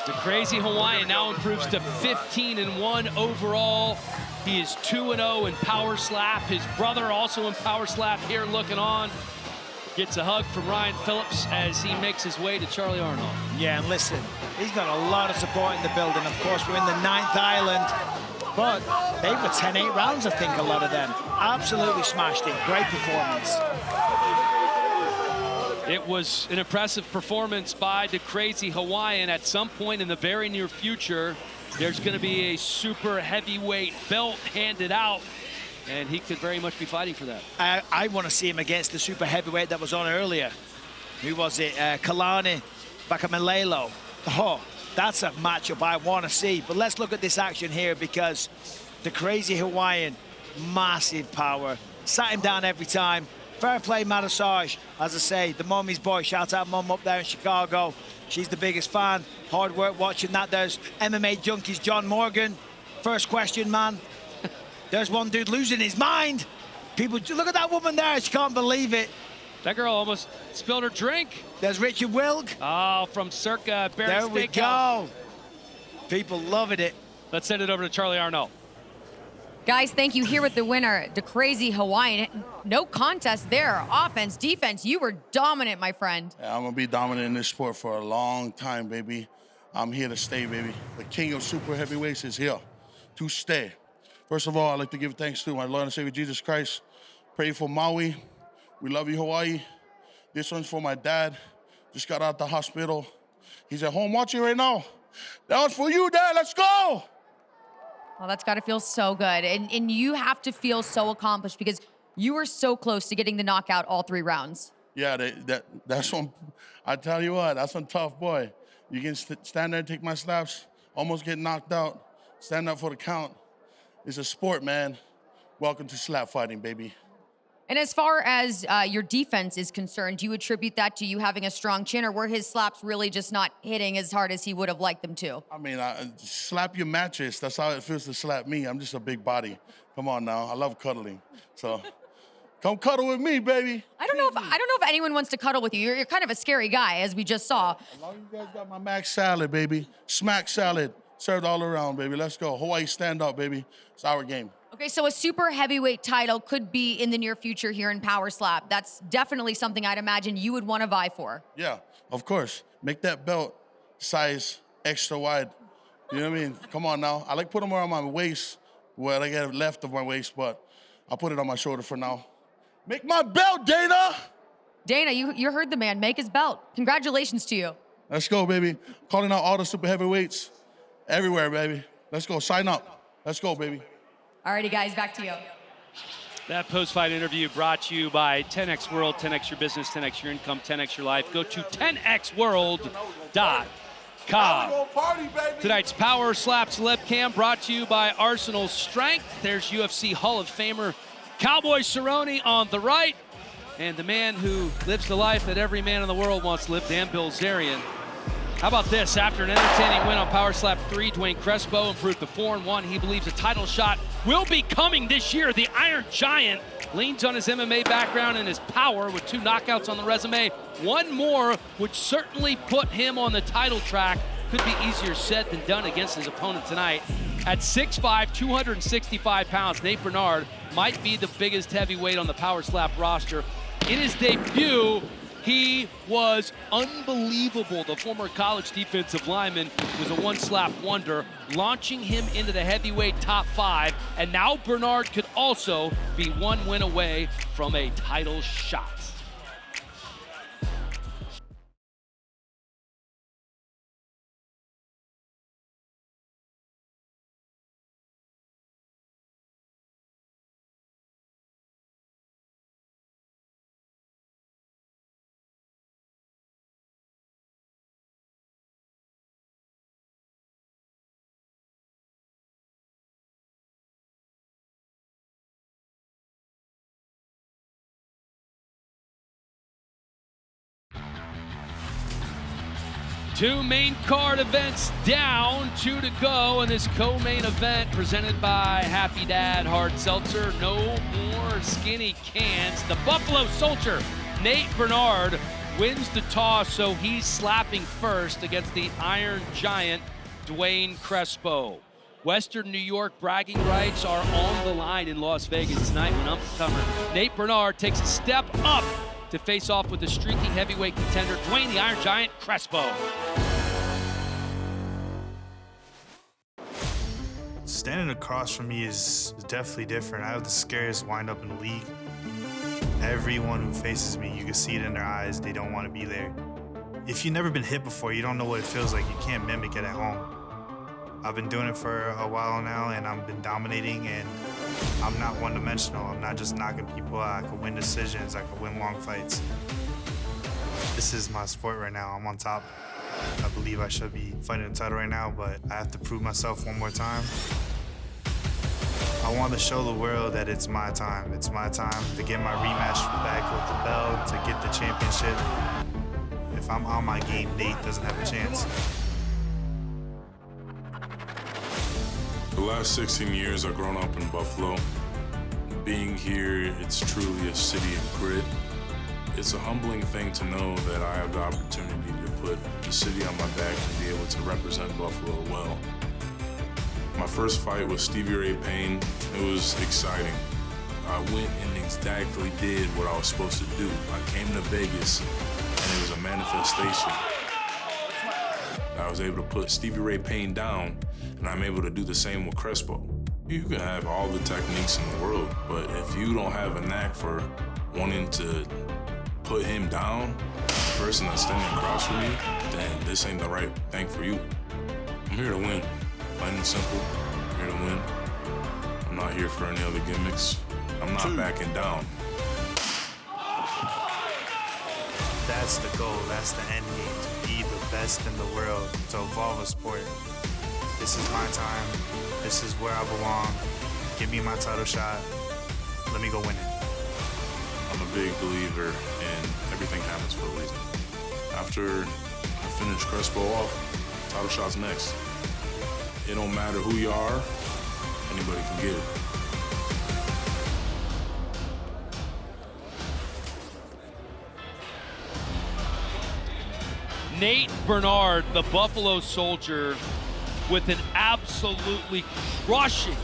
The Crazy Hawaiian now improves to 15-1 overall. He is 2-0 in Power Slap. His brother also in Power Slap here looking on. Gets a hug from Ryan Phillips as he makes his way to Charlie Arnold. Yeah, and listen, he's got a lot of support in the building. Of course, we're in the 9th island, but they were 10-8 rounds, I think, a lot of them. Absolutely smashed it. Great performance. It was an impressive performance by the Crazy Hawaiian. At some point in the very near future, there's going to be a super heavyweight belt handed out, and he could very much be fighting for that. I want to see him against the super heavyweight that was on earlier. Who was it? Kalani Bakamalelo. Oh, that's a matchup I want to see. But let's look at this action here, because the Crazy Hawaiian, massive power. Sat him down every time. Fair play, Matasage. As I say, the mommy's boy. Shout out mom up there in Chicago. She's the biggest fan. Hard work watching that. There's MMA Junkies John Morgan. First question, man. There's one dude losing his mind. People, look at that woman there. She can't believe it. That girl almost spilled her drink. There's Richard Wilk. Oh, from Circa Barrett There we Steakhouse. go. People loving it. Let's send it over to Charlie Arnold. Guys, thank you. Here with the winner, the Crazy Hawaiian. No contest there. Offense, defense, you were dominant, my friend. Yeah, I'm going to be dominant in this sport for a long time, baby. I'm here to stay, baby. The king of super heavyweights is here to stay. First of all, I'd like to give thanks to my Lord and Savior, Jesus Christ. Pray for Maui. We love you, Hawaii. This one's for my dad. Just got out the hospital. He's at home watching right now. That one's for you, Dad. Let's go. Well, that's got to feel so good. And you have to feel so accomplished because you were so close to getting the knockout all 3 rounds. Yeah, that's one. I tell you what, that's one tough boy. You can stand there and take my slaps, almost get knocked out, stand up for the count. It's a sport, man. Welcome to slap fighting, baby. And as far as your defense is concerned, do you attribute that to you having a strong chin, or were his slaps really just not hitting as hard as he would have liked them to? I mean, slap your mattress. That's how it feels to slap me. I'm just a big body. Come on now. I love cuddling. So come cuddle with me, baby. I don't know if anyone wants to cuddle with you. You're kind of a scary guy, as we just saw. As long as you guys got my mac salad, baby. Smack salad. Served all around, baby. Let's go. Hawaii, stand up, baby. It's our game. Okay, so a super heavyweight title could be in the near future here in Power Slap. That's definitely something I'd imagine you would want to vie for. Yeah, of course. Make that belt size extra wide. You know what I mean? Come on now. I like putting them around my waist, where I get left of my waist, but I'll put it on my shoulder for now. Make my belt, Dana! Dana, you heard the man. Make his belt. Congratulations to you. Let's go, baby. Calling out all the super heavyweights everywhere, baby. Let's go. Sign up. Let's go, baby. Alrighty, guys, back to you. That post-fight interview brought to you by 10X World, 10X your business, 10X your income, 10X your life. Go to 10xworld.com. Tonight's Power Slap Celeb Cam brought to you by Arsenal Strength. There's UFC Hall of Famer Cowboy Cerrone on the right, and the man who lives the life that every man in the world wants to live, Dan Bilzerian. How about this? After an entertaining win on Power Slap 3, Dwayne Crespo improved to 4-1. He believes a title shot will be coming this year. The Iron Giant leans on his MMA background and his power with 2 knockouts on the resume. One more would certainly put him on the title track. Could be easier said than done against his opponent tonight. At 6'5", 265 pounds, Nate Bernard might be the biggest heavyweight on the Power Slap roster. In his debut, he was unbelievable. The former college defensive lineman was a one-slap wonder, launching him into the heavyweight top 5. And now Bernard could also be 1 win away from a title shot. Two main card events down, 2 to go in this co-main event presented by Happy Dad Hard Seltzer. No more skinny cans. The Buffalo Soldier, Nate Bernard, wins the toss, so he's slapping first against the Iron Giant, Dwayne Crespo. Western New York bragging rights are on the line in Las Vegas tonight when up-and-comer Nate Bernard takes a step up to face off with the streaking heavyweight contender, Dwayne the Iron Giant Crespo. Standing across from me is definitely different. I have the scariest wind-up in the league. Everyone who faces me, you can see it in their eyes, they don't want to be there. If you've never been hit before, you don't know what it feels like. You can't mimic it at home. I've been doing it for a while now, and I've been dominating, and I'm not one-dimensional. I'm not just knocking people out. I can win decisions. I can win long fights. This is my sport right now. I'm on top. I believe I should be fighting the title right now, but I have to prove myself one more time. I want to show the world that it's my time. It's my time to get my rematch back with the belt, to get the championship. If I'm on my game, Nate doesn't have a chance. The last 16 years I've grown up in Buffalo. Being here, it's truly a city of grit. It's a humbling thing to know that I have the opportunity to put the city on my back and be able to represent Buffalo well. My first fight was Stevie Ray Payne. It was exciting. I went and exactly did what I was supposed to do. I came to Vegas and it was a manifestation. I was able to put Stevie Ray Payne down, and I'm able to do the same with Crespo. You can have all the techniques in the world, but if you don't have a knack for wanting to put him down, the person that's standing across from you, then this ain't the right thing for you. I'm here to win, plain and simple. I'm here to win. I'm not here for any other gimmicks. I'm not backing down. That's the goal, that's the end game, to be the best in the world, to evolve a sport. This is my time, this is where I belong. Give me my title shot, let me go win it. I'm a big believer in everything happens for a reason. After I finish Crespo off, title shot's next. It don't matter who you are, anybody can get it. Nate Bernard, the Buffalo Soldier, with an absolutely crushing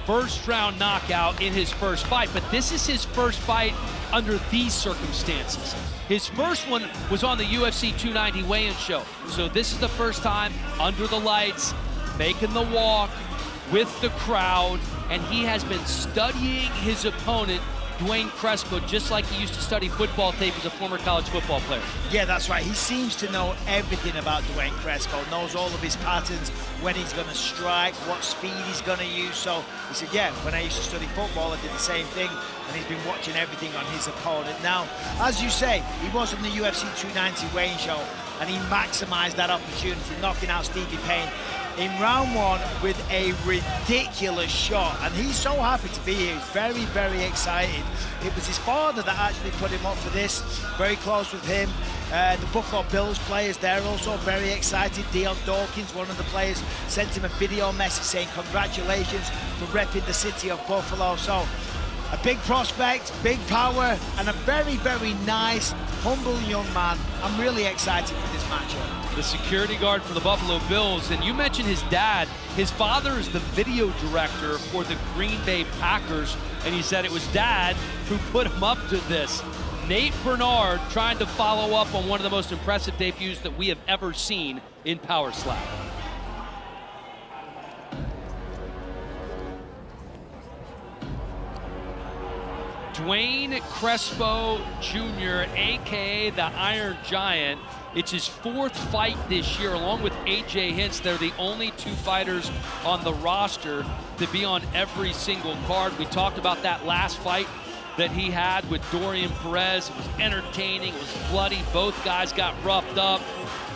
first-round knockout in his first fight. But this is his first fight under these circumstances. His first one was on the UFC 290 weigh-in show. So this is the first time under the lights, making the walk with the crowd, and he has been studying his opponent, Dwayne Crespo, just like he used to study football tape as a former college football player. Yeah, that's right. He seems to know everything about Dwayne Crespo, knows all of his patterns, when he's going to strike, what speed he's going to use. So he said, yeah, when I used to study football, I did the same thing, and he's been watching everything on his opponent. Now, as you say, he was on the UFC 290 weigh-in show, and he maximized that opportunity, knocking out Stevie Payne in round one with a ridiculous shot, and he's so happy to be here. He's very, very excited. It was his father that actually put him up for this, very close with him. The Buffalo Bills players, they're also very excited. Dion Dawkins, one of the players, sent him a video message saying congratulations for repping the city of Buffalo. So a big prospect, big power, and a very, very nice, humble young man. I'm really excited for this matchup. The security guard for the Buffalo Bills, and you mentioned his dad. His father is the video director for the Green Bay Packers, and he said it was Dad who put him up to this. Nate Bernard trying to follow up on one of the most impressive debuts that we have ever seen in Power Slap. Dwayne Crespo Jr., a.k.a. the Iron Giant. It's his fourth fight this year, along with A.J. Hinch. They're the only two fighters on the roster to be on every single card. We talked about that last fight that he had with Dorian Perez. It was entertaining, it was bloody. Both guys got roughed up.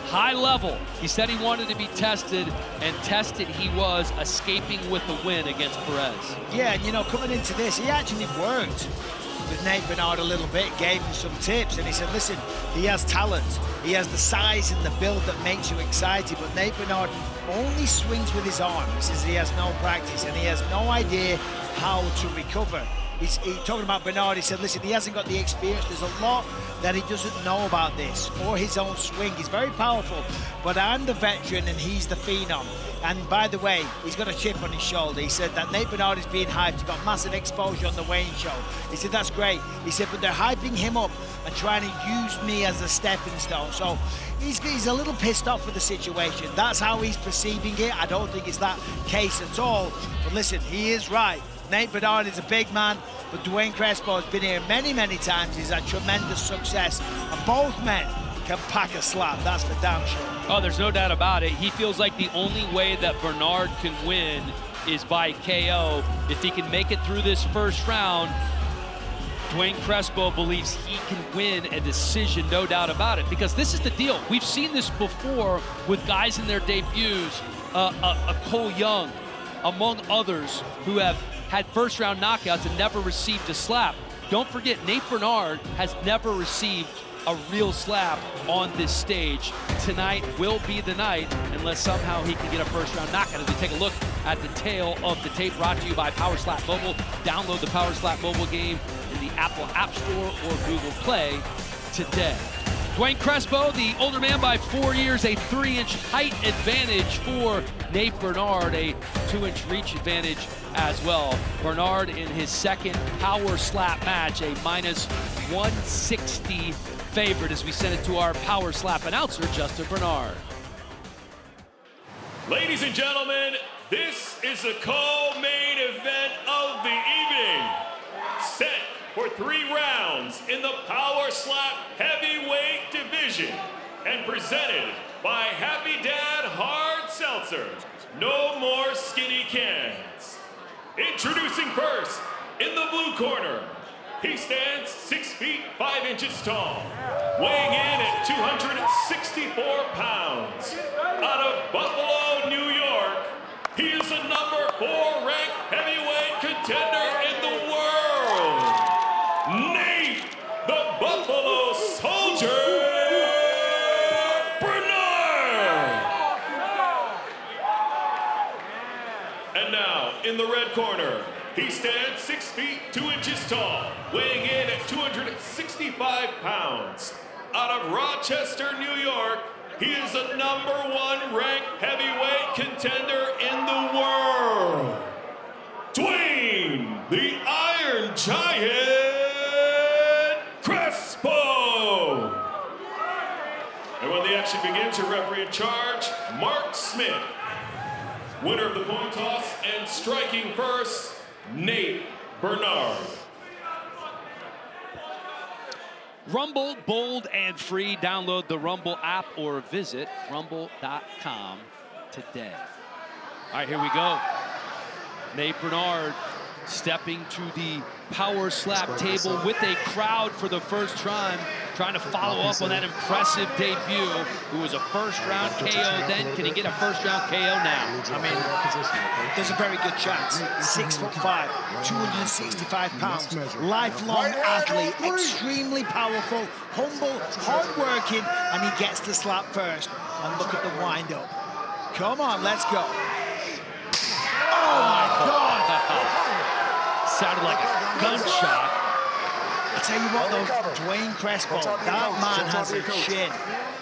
High level. He said he wanted to be tested, and tested he was, escaping with the win against Perez. Yeah, and you know, coming into this, he actually worked with Nate Bernard a little bit, gave him some tips, and he said, listen, he has talent. He has the size and the build that makes you excited, but Nate Bernard only swings with his arm. He says he has no practice, and he has no idea how to recover. He's talking about Bernard. He said, listen, he hasn't got the experience. There's a lot that he doesn't know about this or his own swing. He's very powerful, but I'm the veteran and he's the phenom. And by the way, he's got a chip on his shoulder. He said that Nate Bernard is being hyped. He got massive exposure on the Wayne show. He said, that's great. He said, but they're hyping him up and trying to use me as a stepping stone. So he's a little pissed off with the situation. That's how he's perceiving it. I don't think it's that case at all. But listen, he is right. Nate Bernard is a big man, but Dwayne Crespo has been here many, many times. He's had tremendous success, and both men can pack a slap. That's for damn sure. Oh, there's no doubt about it. He feels like the only way that Bernard can win is by KO. If he can make it through this first round, Dwayne Crespo believes he can win a decision, no doubt about it. Because this is the deal. We've seen this before with guys in their debuts, a Cole Young, among others, who have had first-round knockouts and never received a slap. Don't forget, Nate Bernard has never received a real slap on this stage. Tonight will be the night, unless somehow he can get a first-round knockout. As we take a look at the tail of the tape, brought to you by Power Slap Mobile. Download the Power Slap Mobile game in the Apple App Store or Google Play today. Dwayne Crespo, the older man by 4 years, a 3-inch height advantage for Nate Bernard, a 2-inch reach advantage as well. Bernard in his second power slap match, a minus 160 favorite as we send it to our power slap announcer, Justin Bernard. Ladies and gentlemen, this is the co-main event of the evening. Set for 3 rounds in the Power Slap Heavyweight Division and presented by Happy Dad Hard Seltzer. No more skinny cans. Introducing first, in the blue corner, he stands 6 feet 5 inches tall, weighing in at 264 pounds. Out of Buffalo, New York, he is the number 4 ranked heavyweight contender in the world, Nate, the Buffalo Soldier, Bernard. And now, in the red corner, he stands 6 feet 2 inches tall, weighing in at 265 pounds. Out of Rochester, New York, he is the number 1 ranked heavyweight contender in the world, Dwayne, the Iron Giant, Crespo. And when the action begins, your referee in charge, Mark Smith. Winner of the coin toss and striking first, Nate Bernard. Rumble, bold and free. Download the Rumble app or visit rumble.com today. All right, here we go. Nate Bernard stepping to the power slap table with a crowd for the first time, trying to follow up on that impressive debut. Who was a first-round KO then. Can he get a first-round KO now? I mean, there's a very good chance. 6'5", 265 pounds, lifelong athlete, extremely powerful, humble, hardworking, and he gets the slap first. And look at the wind-up. Come on, let's go. Oh my God! Sounded like a gunshot. I tell you what, though, Dwayne Crespo, that man has a chin,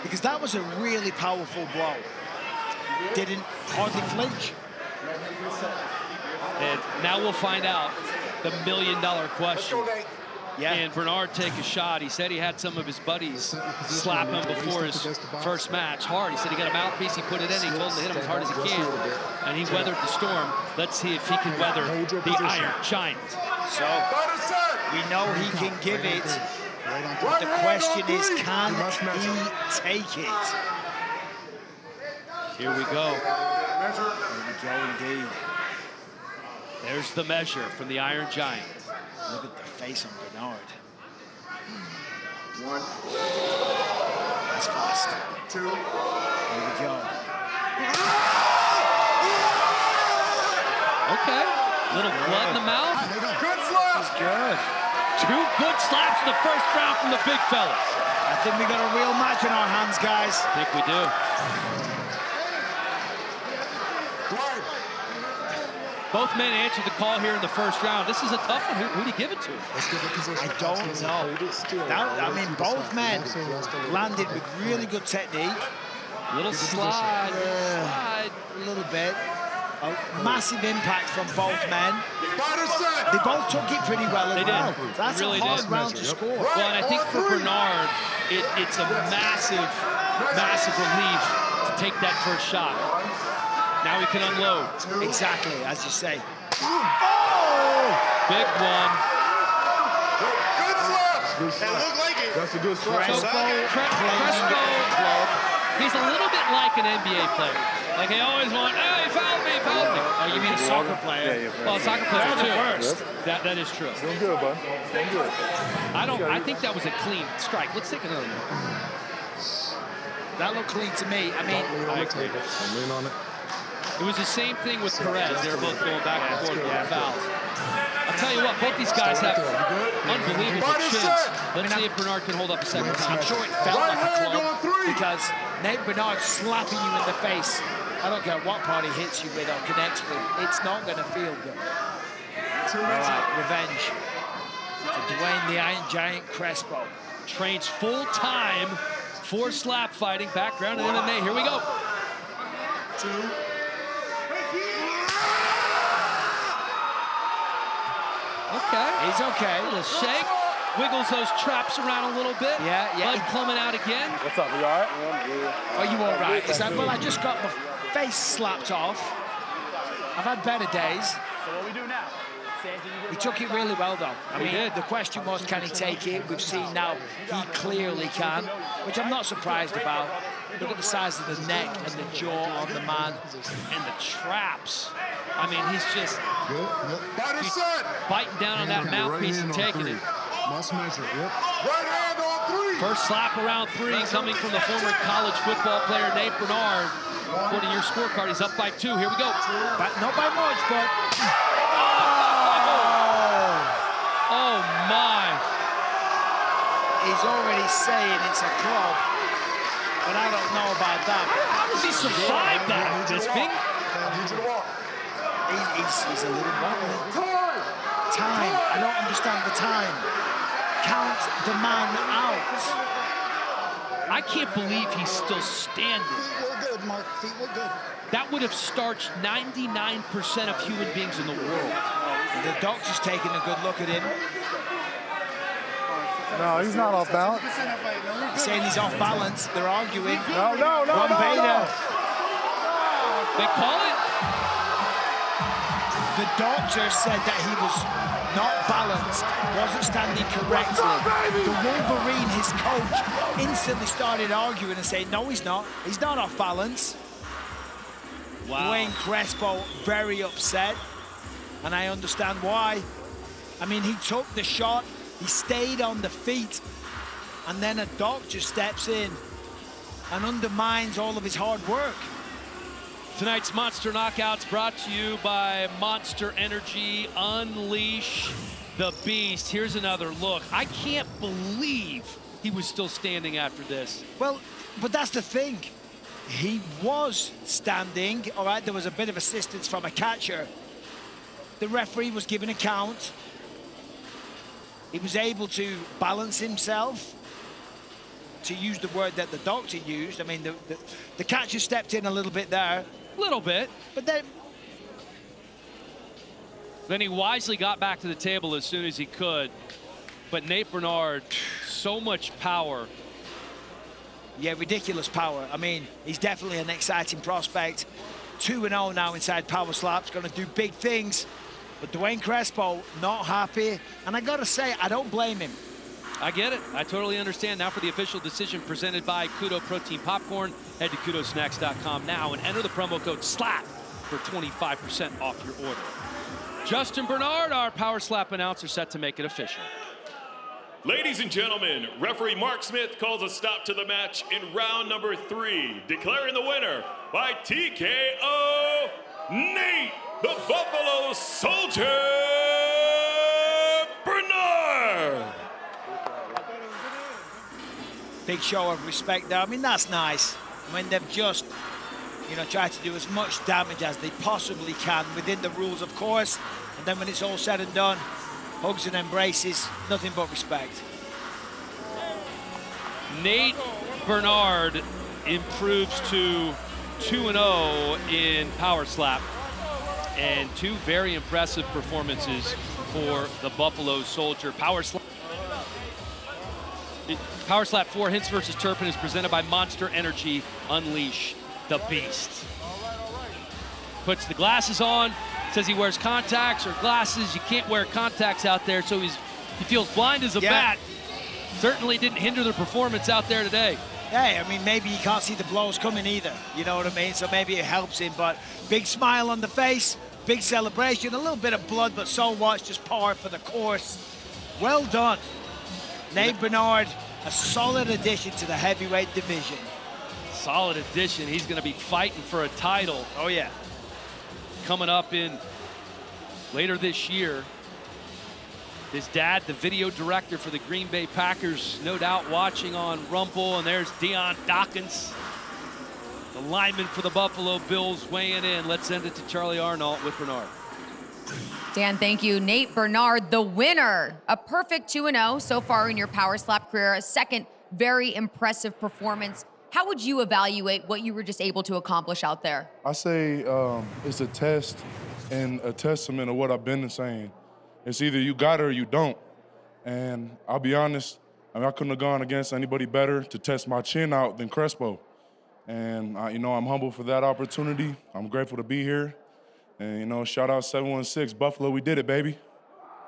because that was a really powerful blow. Didn't hardly flinch. And now we'll find out the million-dollar question. Yeah. And Bernard take a shot. He said he had some of his buddies slap him before his first match hard. He said he got a mouthpiece, he put it in, he told him to hit him as hard as he can, and he weathered the storm. Let's see if he can weather the Iron Giant. So, we know he can give it. But the question is, can he take it? Here we go. Here we go indeed. There's the measure from the Iron Giant. Look at the face on Bernard. 1. That's fast. 2. Here we go. Okay. Little blood in the mouth. Good slap. Good. Two good slaps in the first round from the big fellas. I think we got a real match in our hands, guys. I think we do. Both men answered the call here in the first round. This is a tough one. Who do you give it to? I don't know. Both men landed with really good technique. Little slide. A little bit. A massive impact from both men. They both took it pretty well as well. That's really a hard round to score. Well, and I think for Bernard, it's a massive, massive relief to take that first shot. Now he can unload. Exactly, as you say. Oh! Big one. Good slap. That's a good slap. Crespo, he's a little bit like an NBA player. Like they always want, oh, he fouled me, he fouled me. Oh, you mean a soccer player? Well, a soccer player too. That is true. Doing good, bud. Doing good. I think that was a clean strike. Let's take another one. That looked clean to me. I mean, I'm leaning on it. It was the same thing with Perez. They were both going back and forth with fouls. I'll tell you what, both these guys have unbelievable chins. Let's see if Bernard can hold up a second time. I'm sure it felt like a club because Nate Bernard slapping you in the face. I don't care what part he hits you with or connects with. It's not going to feel good. All right, revenge for Dwayne the Iron Giant Crespo. Trains full-time for slap fighting, background in MMA. Here we go. Okay. He's okay. A little shake. Wiggles those traps around a little bit. Yeah. Blood coming out again. What's up, you all right? Are you all right? Is that, well, I just got my face slapped off. I've had better days. So what we do now? He took it really well, though. I mean, the question was, can he take it? We've seen now he clearly can, which I'm not surprised about. Look at the size of the neck and the jaw on the man. And the traps. I mean, he's just biting down on that mouthpiece and taking it. Must measure, Right hand on three. First slap around three coming from the former college football player Nate Bernard. According to your scorecard, he's up by 2. Here we go. But not by much, but... Oh, my. He's already saying it's a club, but I don't know about that. How does he survive that, Bisping? He's a little wobbly. Time. I don't understand the time. Count the man out. I can't believe he's still standing. We're good, Mark. Feet were good. That would have starched 99% of human beings in the world. The doctor's taking a good look at him. No, he's not off balance. He's saying he's off balance. They're arguing. No. They call it? The doctor said that he was not balanced, wasn't standing correctly. The Wolverine, his coach, instantly started arguing and saying, no, he's not. He's not off balance. Wow. Dwayne Crespo very upset, and I understand why. I mean, he took the shot, he stayed on the feet, and then a doctor steps in and undermines all of his hard work. Tonight's Monster Knockouts brought to you by Monster Energy. Unleash the beast. Here's another look. I can't believe he was still standing after this. Well, but that's the thing. He was standing, all right, there was a bit of assistance from a catcher. The referee was given a count. He was able to balance himself, to use the word that the doctor used. I mean, the catcher stepped in a little bit there. A little bit. But then he wisely got back to the table as soon as he could. But Nate Bernard, so much power. Yeah, ridiculous power. I mean, he's definitely an exciting prospect. 2-0 now inside Power Slap's going to do big things. But Dwayne Crespo, not happy. And I got to say, I don't blame him. I get it. I totally understand. Now for the official decision presented by Kudo Protein Popcorn. Head to kudosnacks.com now and enter the promo code SLAP for 25% off your order. Justin Bernard, our Power Slap announcer, set to make it official. Ladies and gentlemen, referee Mark Smith calls a stop to the match in round number 3, declaring the winner by TKO, Nate the Buffalo Soldier Bernard. big show of respect there. I mean, that's nice when they've just, tried to do as much damage as they possibly can within the rules, of course. And then when it's all said and done, hugs and embraces, nothing but respect. Nate Bernard improves to 2-0 in Power Slap, and 2 very impressive performances for the Buffalo Soldier. Power Slap 4 Hintz versus Turpin is presented by Monster Energy. Unleash the beast. Puts the glasses on, says he wears contacts or glasses. You can't wear contacts out there, so he feels blind as a bat. Certainly didn't hinder the performance out there today. Hey, I mean, maybe he can't see the blows coming either, you know what I mean? So maybe it helps him, but big smile on the face, big celebration, a little bit of blood, but so what, just par for the course. Well done. Nate Bernard, a solid addition to the heavyweight division. Solid addition. He's going to be fighting for a title. Oh, yeah. Coming up in later this year. His dad, the video director for the Green Bay Packers, no doubt watching on Rumble. And there's Dion Dawkins, the lineman for the Buffalo Bills, weighing in. Let's send it to Charlie Arnault with Bernard. Dan, thank you. Nate Bernard, the winner. A perfect 2-0 so far in your Power Slap career. A second very impressive performance. How would you evaluate what you were just able to accomplish out there? I say it's a test and a testament of what I've been saying. It's either you got it or you don't. And I'll be honest, I couldn't have gone against anybody better to test my chin out than Crespo. And, I'm humble for that opportunity. I'm grateful to be here. And, shout out 716 Buffalo. We did it, baby.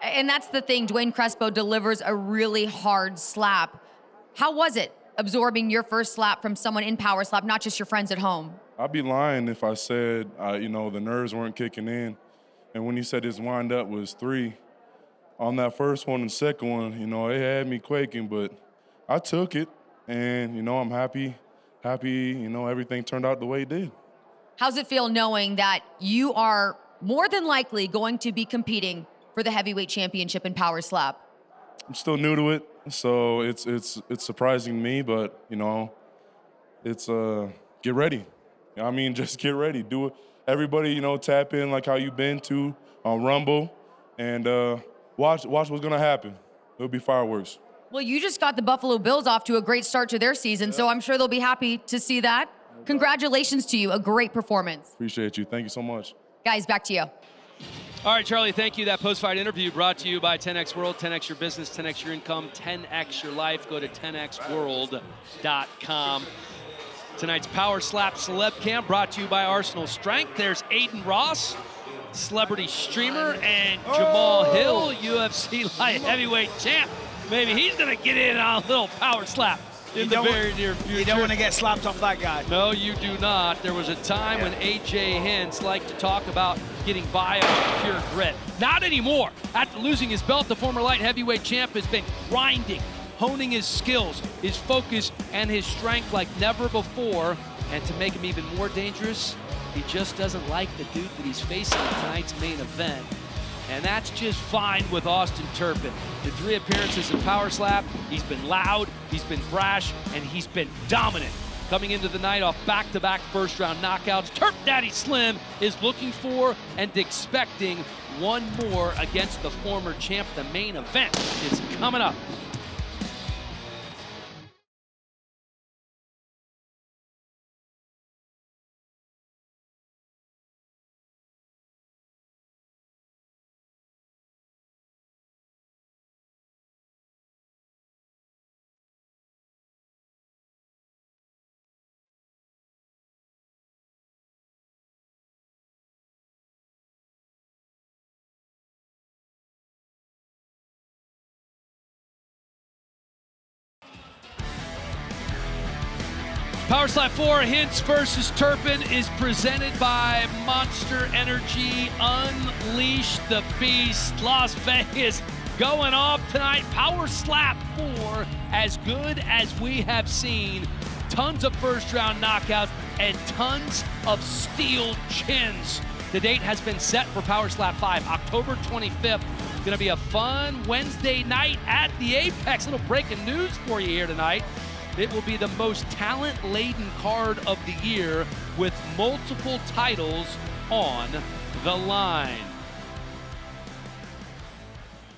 And that's the thing. Dwayne Crespo delivers a really hard slap. How was it absorbing your first slap from someone in Power Slap, not just your friends at home? I'd be lying if I said, the nerves weren't kicking in. And when you said his wind-up was 3, on that first one and second one, it had me quaking, but I took it. And, I'm happy, everything turned out the way it did. How's it feel knowing that you are more than likely going to be competing for the heavyweight championship in Power Slap? I'm still new to it, so it's surprising to me, but, it's get ready. Just get ready. Do it. Everybody, tap in like how you've been to on Rumble, and watch what's going to happen. It'll be fireworks. Well, you just got the Buffalo Bills off to a great start to their season, so I'm sure they'll be happy to see that. Congratulations to you. A great performance. Appreciate you. Thank you so much. Guys, back to you. All right, Charlie, thank you. That post-fight interview brought to you by 10X World. 10X your business, 10X your income, 10X your life. Go to 10xworld.com. Tonight's Power Slap Celeb Cam brought to you by Arsenal Strength. There's Aiden Ross, celebrity streamer, and Jamal Hill, UFC light heavyweight champ. Maybe he's going to get in on a little Power Slap in the very near future. You don't want to get slapped off that guy. No, you do not. There was a time when A.J. Hintz liked to talk about getting by on pure grit. Not anymore. After losing his belt, the former light heavyweight champ has been grinding, honing his skills, his focus, and his strength like never before. And to make him even more dangerous, he just doesn't like the dude that he's facing in tonight's main event. And that's just fine with Austin Turpin. In 3 appearances in Power Slap, he's been loud, he's been brash, and he's been dominant. Coming into the night off back-to-back first-round knockouts, Turp Daddy Slim is looking for and expecting one more against the former champ. The main event is coming up. Power Slap 4, Hintz versus Turpin, is presented by Monster Energy. Unleash the Beast. Las Vegas going off tonight. Power Slap 4, as good as we have seen. Tons of first-round knockouts and tons of steel chins. The date has been set for Power Slap 5, October 25th. It's going to be a fun Wednesday night at the Apex. Little breaking news for you here tonight. It will be the most talent-laden card of the year with multiple titles on the line.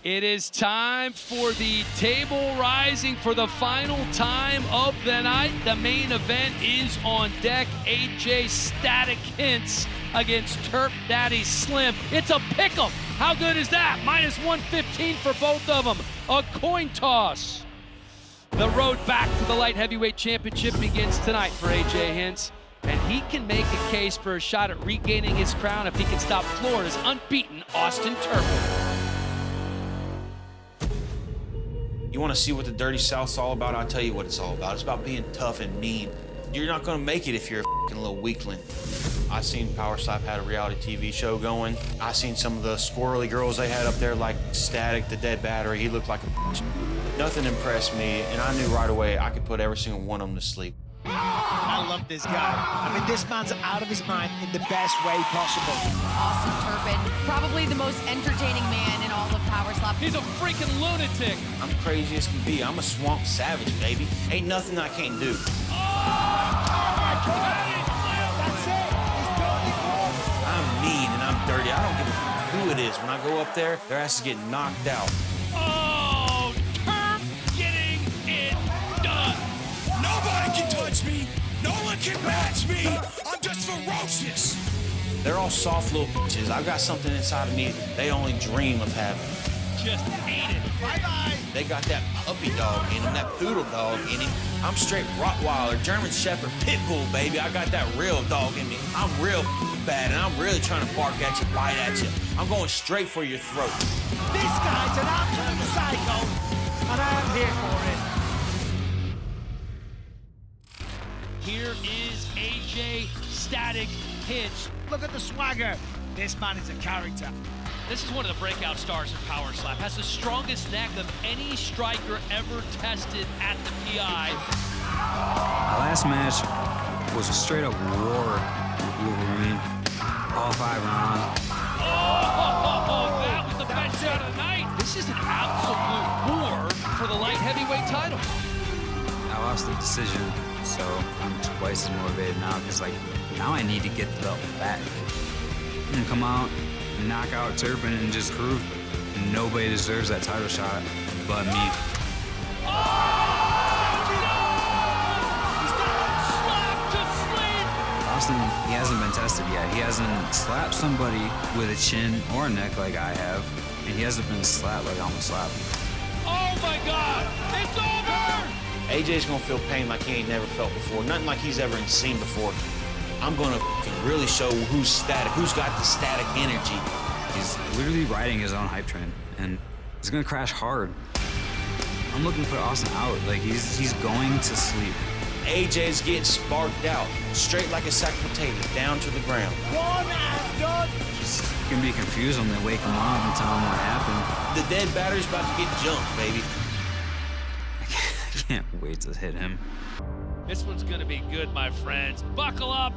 It is time for the table rising for the final time of the night. The main event is on deck. AJ Static Hints against Turp Daddy Slim. It's a pick'em. How good is that? Minus 115 for both of them. A coin toss. The road back to the light heavyweight championship begins tonight for AJ Hints. And he can make a case for a shot at regaining his crown if he can stop Florida's unbeaten Austin Turpin. You want to see what the Dirty South's all about? I'll tell you what it's all about. It's about being tough and mean. You're not going to make it if you're a fucking little weakling. I seen Power Slap had a reality TV show going. I seen some of the squirrely girls they had up there like Static, the Dead Battery. He looked like a bitch. Nothing impressed me, and I knew right away I could put every single one of them to sleep. I love this guy. I mean, this man's out of his mind in the best way possible. Austin Turpin, probably the most entertaining man in all of Power Slap. He's a freaking lunatic. I'm crazy as can be. I'm a swamp savage, baby. Ain't nothing I can't do. That's it. He's totally gone. I'm mean and I'm dirty. I don't give a fuck who it is. When I go up there, their asses get knocked out. Oh, Turp getting it done. Nobody can touch me. No one can match me. I'm just ferocious. They're all soft little bitches. I've got something inside of me they only dream of having. Just ate it. Bye-bye. They got that puppy dog in him, that poodle dog in him. I'm straight Rottweiler, German Shepherd, Pitbull, baby. I got that real dog in me. I'm real bad, and I'm really trying to bark at you, bite at you. I'm going straight for your throat. This guy's an absolute psycho, and I am here for it. Here is AJ Static Hints. Look at the swagger. This man is a character. This is one of the breakout stars in Power Slap. Has the strongest neck of any striker ever tested at the PI. My last match was a straight up war with Wolverine. All 5 rounds. Oh, that was the best shot of the night. This is an absolute war for the light heavyweight title. I lost the decision, so I'm twice as motivated now because, like, now I need to get the belt back and come out, knock out Turpin, and just prove nobody deserves that title shot but me. Austin, he hasn't been tested yet. He hasn't slapped somebody with a chin or a neck like I have, and he hasn't been slapped like I'm a slap. Oh my God, it's over! AJ's gonna feel pain like he ain't never felt before. Nothing like he's ever seen before. I'm gonna really show who's static, who's got the static energy. He's literally riding his own hype train, and he's gonna crash hard. I'm looking to put Austin out. Like, he's going to sleep. AJ's getting sparked out, straight like a sack of potatoes, down to the ground. One and done. He's gonna be confused when they wake him up and tell him what happened. The Dead Battery's about to get jumped, baby. I can't wait to hit him. This one's gonna be good, my friends. Buckle up.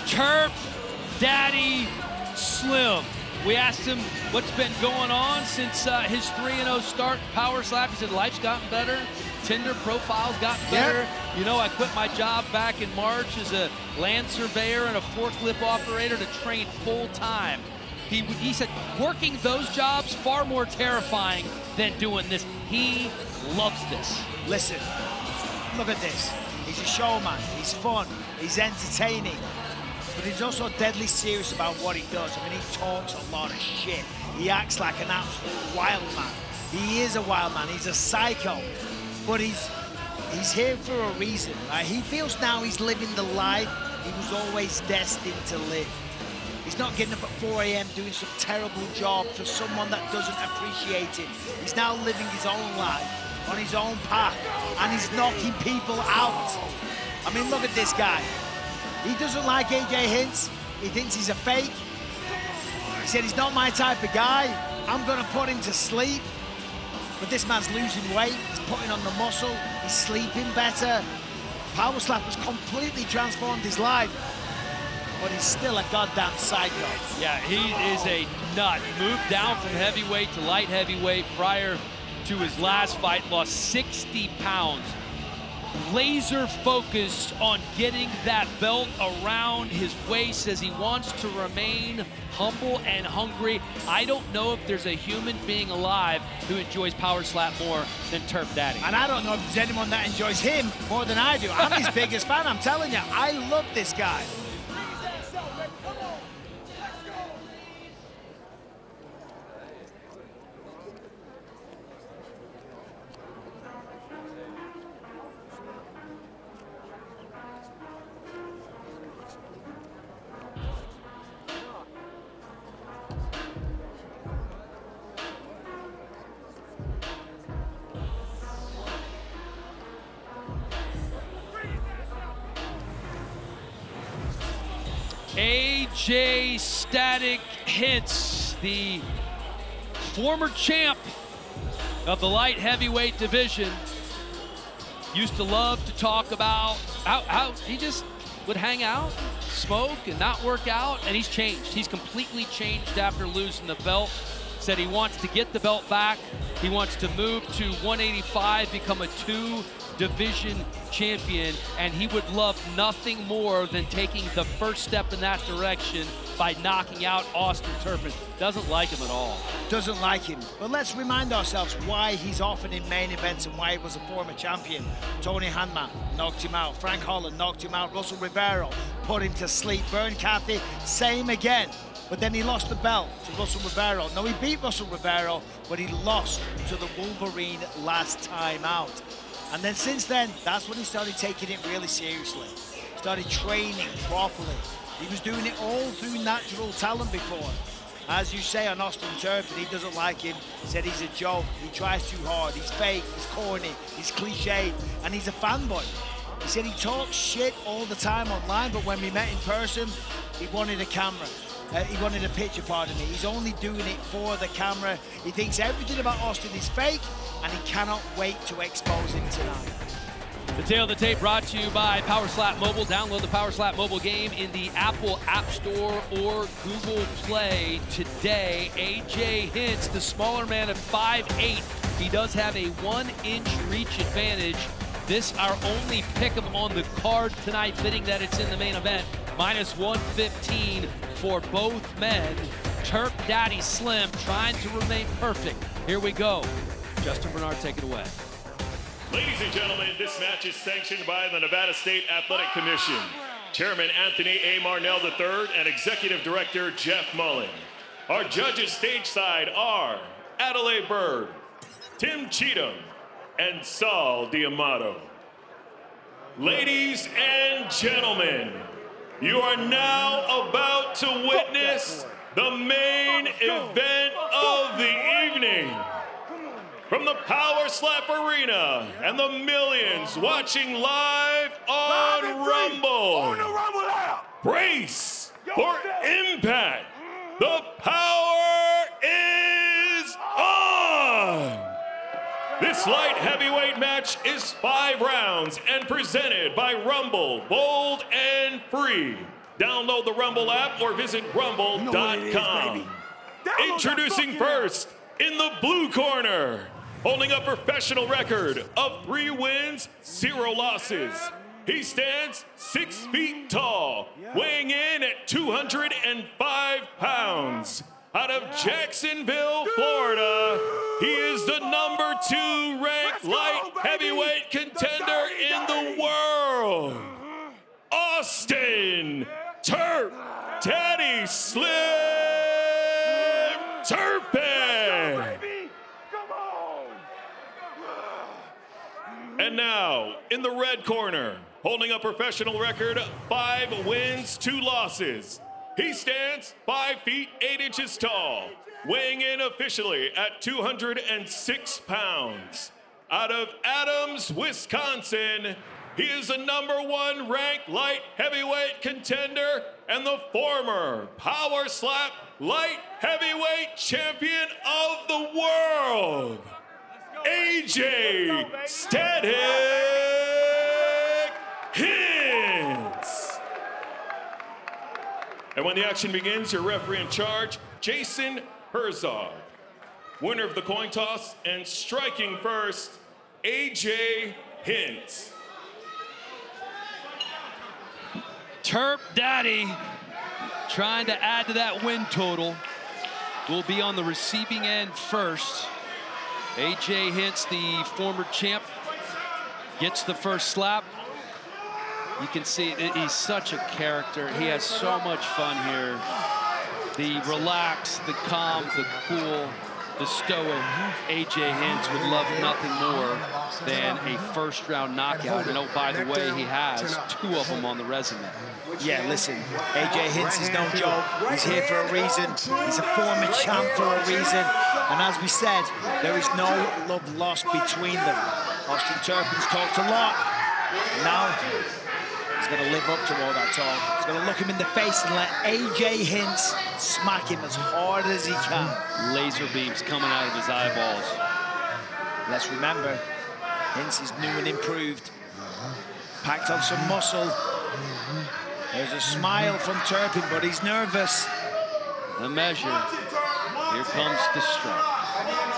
Turp Daddy Slim. We asked him what's been going on since his 3-0 start in Power Slap. He said life's gotten better, Tinder profile's gotten better. Yep. You know, I quit my job back in March as a land surveyor and a forklift operator to train full time. He said working those jobs far more terrifying than doing this. He loves this. Listen, look at this. He's a showman. He's fun. He's entertaining. but he's also deadly serious about what he does. I mean, he talks a lot of shit. He acts like an absolute wild man. He is a wild man. He's a psycho, but he's here for a reason, right? He feels now he's living the life he was always destined to live. He's not getting up at 4 a.m. doing some terrible job for someone that doesn't appreciate it. He's now living his own life on his own path, and he's knocking people out. I mean, look at this guy. He doesn't like AJ Hints. He thinks he's a fake. He said he's not my type of guy. I'm gonna put him to sleep. But this man's losing weight, he's putting on the muscle, he's sleeping better. Power Slap has completely transformed his life, but he's still a goddamn psycho. Yeah, he is a nut. Moved down from heavyweight to light heavyweight prior to his last fight, lost 60 pounds. Laser focused on getting that belt around his waist as he wants to remain humble and hungry. I don't know if there's a human being alive who enjoys Power Slap more than Turp Daddy. And I don't know if there's anyone that enjoys him more than I do. I'm his biggest fan, I'm telling you. I love this guy. AJ Static Hints, the former champ of the light heavyweight division, used to love to talk about how he just would hang out, smoke, and not work out, and he's changed. He's completely changed after losing the belt. Said he wants to get the belt back. He wants to move to 185, become a 2-division champion, and he would love nothing more than taking the first step in that direction by knocking out Austin Turpin. Doesn't like him at all. Doesn't like him. But let's remind ourselves why he's often in main events and why he was a former champion. Tony Hanman knocked him out. Frank Holland knocked him out. Russell Rivero put him to sleep. Vern Cathy, same again. But then he lost the belt to Russell Rivero. No, he beat Russell Rivero, but he lost to the Wolverine last time out. And then since then, that's when he started taking it really seriously. Started training properly. He was doing it all through natural talent before. As you say on Austin Turpin, he doesn't like him. He said he's a joke, he tries too hard, he's fake, he's corny, he's cliched, and he's a fanboy. He said he talks shit all the time online, but when we met in person, he wanted a camera. He wanted a picture, pardon me. He's only doing it for the camera. He thinks everything about Austin is fake, and he cannot wait to expose him tonight. The Tail of the Tape brought to you by Power Slap Mobile. Download the Power Slap Mobile game in the Apple App Store or Google Play today. AJ Hints, the smaller man at 5'8". He does have a 1-inch reach advantage. This our only pick'em on the card tonight, fitting that it's in the main event. Minus 115 for both men. Turp Daddy Slim trying to remain perfect. Here we go. Justin Bernard, take it away. Ladies and gentlemen, this match is sanctioned by the Nevada State Athletic Commission. Chairman Anthony A. Marnell III and Executive Director Jeff Mullen. Our judges stateside are Adelaide Bird, Tim Cheatham, and Saul D'Amato. Ladies and gentlemen, you are now about to witness the main event of the evening. From the Power Slap Arena and the millions watching live on Rumble. Brace for impact. The power is on. This light heavyweight match is 5 rounds and presented by Rumble, Bold and Free. Download the Rumble app or visit rumble.com. Introducing first, in the blue corner, holding a professional record of 3 wins, 0 losses. He stands 6 feet tall, weighing in at 205 pounds. Out of Jacksonville, Florida, he is the #2 ranked light heavyweight contender in the world, Austin Turp Turp Daddy Slim Turpin. And now, in the red corner, holding a professional record of 5 wins, 2 losses. He stands 5 feet 8 inches tall, weighing in officially at 206 pounds. Out of Adams, Wisconsin, he is the #1 ranked light heavyweight contender and the former Power Slap light heavyweight champion of the world, AJ Static Hintz. And when the action begins, your referee in charge, Jason Herzog. Winner of the coin toss and striking first, AJ Hintz. Turp Daddy trying to add to that win total. Will be on the receiving end first. AJ Hintz, the former champ, gets the first slap. You can see he's such a character. He has so much fun here. The relaxed, the calm, the cool, the stoic AJ Hintz would love nothing more than a first-round knockout. And oh, by the way, he has 2 of them on the resume. Yeah, listen, AJ Hintz is no joke. He's here for a reason. He's a former champ for a reason. And as we said, there is no love lost between them. Austin Turpin's talked a lot. Now, he's going to live up to all that talk. He's going to look him in the face and let AJ Hintz smack him as hard as he can. Laser beams coming out of his eyeballs. Let's remember, Hintz is new and improved. Packed on some muscle. There's a smile from Turpin, but he's nervous. The measure. Here comes the strike.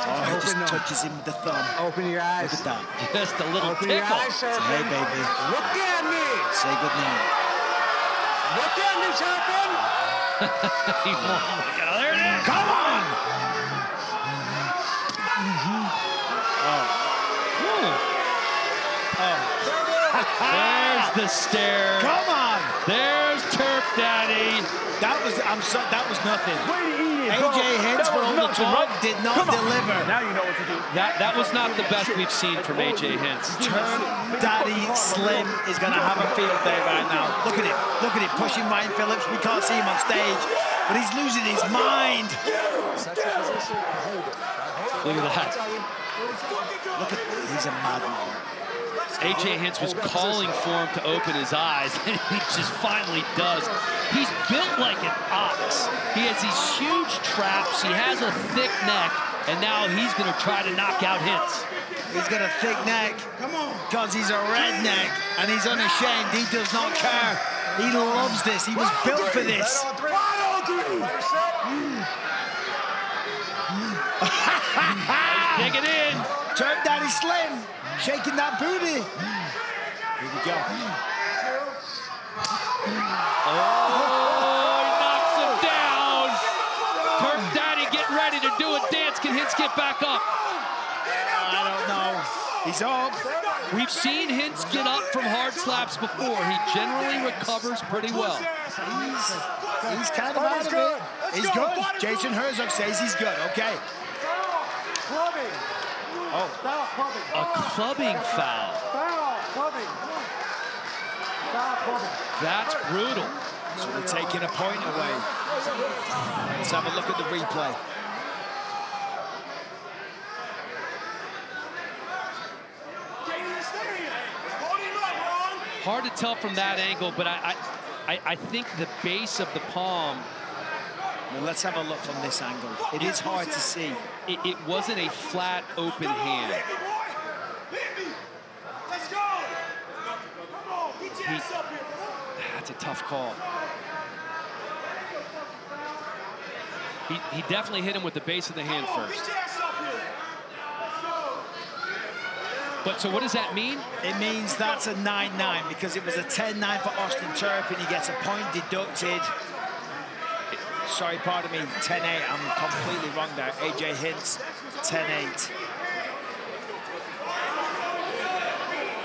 Oh, he just touches him with the thumb. Open your eyes. Look at that. Just a little Open tickle. your eyes, Say, hey, baby. Look at me. Say goodnight. Look at me, Turpin. There it is. Come on! There's the stare. Come on! There's Turp Daddy. That was nothing. AJ Hintz for all the talk did not deliver. Now you know what to do. That was not the best we've seen from AJ Hintz. Turp Daddy Slim is going to have a field day right now. Look at him. Look at him pushing Ryan Phillips. We can't see him on stage, but he's losing his mind. Look at that. Look at, he's a madman. AJ Hintz was calling for him to open his eyes, and he just finally does. He's built like an ox. He has these huge traps. He has a thick neck, and now he's going to try to knock out Hintz. He's got a thick neck because he's a redneck, and he's unashamed. He does not care. He loves this. He was built for this. Take it in. Turp Daddy Slim shaking that booty. Here we go. Oh, he knocks him down. Turp Daddy getting ready to do a dance. Can Hintz get back up? I don't know. He's up. We've seen Hintz get up from hard slaps before. He generally recovers pretty well. He's kind of out of it. He's good. Jason Herzog says he's good. Okay. Oh, a clubbing foul. That's brutal. So they're taking a point away. Let's have a look at the replay. Hard to tell from that angle, but I think the base of the palm. Well, let's have a look from this angle. It is hard to see. It wasn't a flat, open hand. That's a tough call. He definitely hit him with the base of the hand first. But so what does that mean? It means that's a 9-9 because it was a 10-9 for Austin Turpin. He gets a point deducted. Sorry, pardon me, 10-8. I'm completely wrong there. AJ Hintz, 10-8.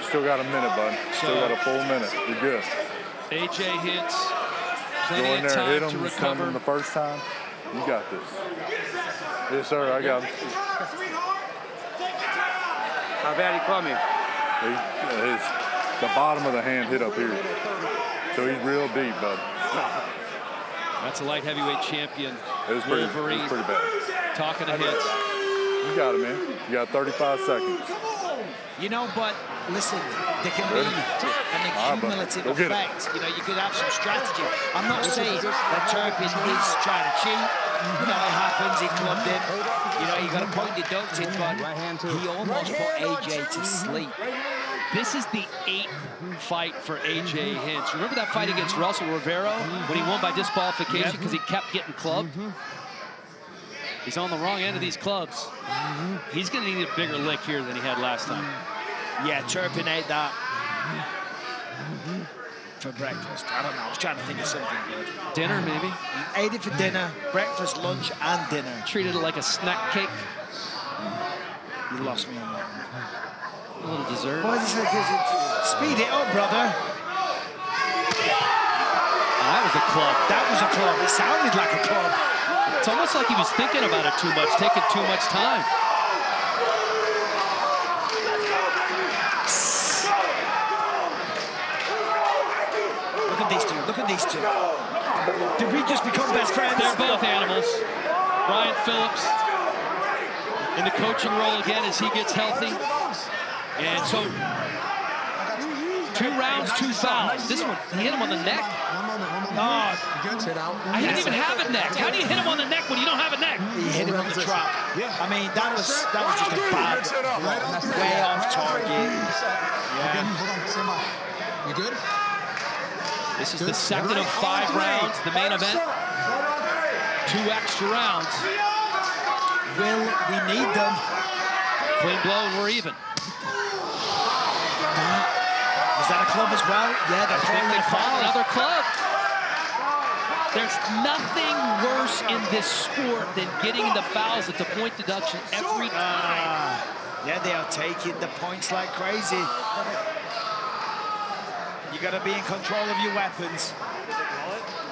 Still got a minute, bud. Still got a full minute. You're good. AJ Hintz Plenty Go in of there, hit time him, to stun recover. him the first time. You got this. Yes, sir. I got him. How bad he clubbed me? The bottom of the hand hit up here. So he's real deep, bud. That's a light heavyweight champion. It was pretty Wolverine. bad. Talking to hits. You got it, man. You got 35 seconds. You know, but listen, there can be an accumulative Go get it. effect. You know, you could have some strategy. I'm not saying that Turpin is trying to cheat. You know, it happens. He clubbed him. You know, you got a point deducted, but he almost put AJ to sleep. This is the 8th fight for AJ Hinch. Remember that fight against Russell Rivero when he won by disqualification because he kept getting clubbed? He's on the wrong end of these clubs. He's going to need a bigger lick here than he had last time. Yeah, Turpin ate that for breakfast. I don't know. I was trying to think of something good. Dinner, maybe? He ate it for dinner, breakfast, lunch, and dinner. Treated it like a snack cake. You lost me on that one. A little dessert. Why is it? Speed it up, brother. That was a club. That was a club. It sounded like a club. It's almost like he was thinking about it too much, taking too much time. Look at these two. Look at these two. Did we just become best friends? They're both animals. Brian Phillips in the coaching role again as he gets healthy. And so 2 rounds, 2 fouls. This one, he hit him on the neck. He didn't even have a neck. How do you hit him on the neck when you don't have a neck? He hit him on the trap. I mean, that was just a bad, way off target. Yeah. You good? This is the second of 5 rounds, the main event. 2 extra rounds. Will we need them? Clean blow and we're even. Is that a club as well? Yeah, they're calling They a call foul. another club. There's nothing worse in this sport than getting the fouls at the point deduction every time. Yeah, they are taking the points like crazy. You got to be in control of your weapons.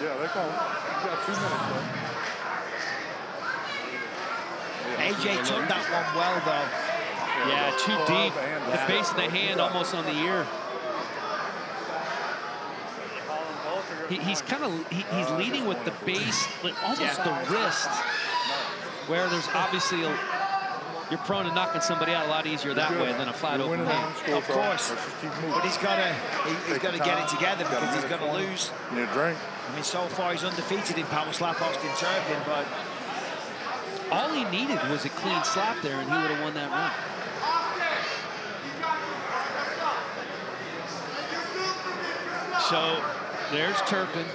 Yeah, they call it. You got 2 minutes, bro. AJ took that one well, though. Yeah, too deep. The base of the hand almost on the ear. He's kind of, he's leading with the base, like almost the wrist, where there's obviously you're prone to knocking somebody out a lot easier that way than a flat open hand. Of course, but he's got to get it together because he's going to lose. Need a drink? I mean, so far he's undefeated in power slap Austin Turpin, but all he needed was a clean slap there, and he would have won that round. So there's Turpin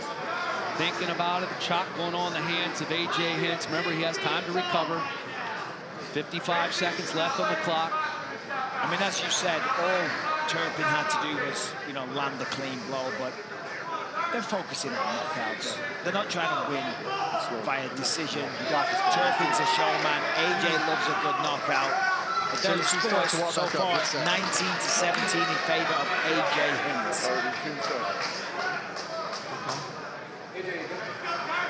thinking about it. The chop going on in the hands of AJ Hinch. Remember, he has time to recover. 55 seconds left on the clock. I mean, as you said, all Turpin had to do was, you know, land a clean blow, but they're focusing on knockouts. They're not trying to win via decision. Turpin's a showman. AJ loves a good knockout. But those scores so far, 19-17 in favor of AJ Hinch.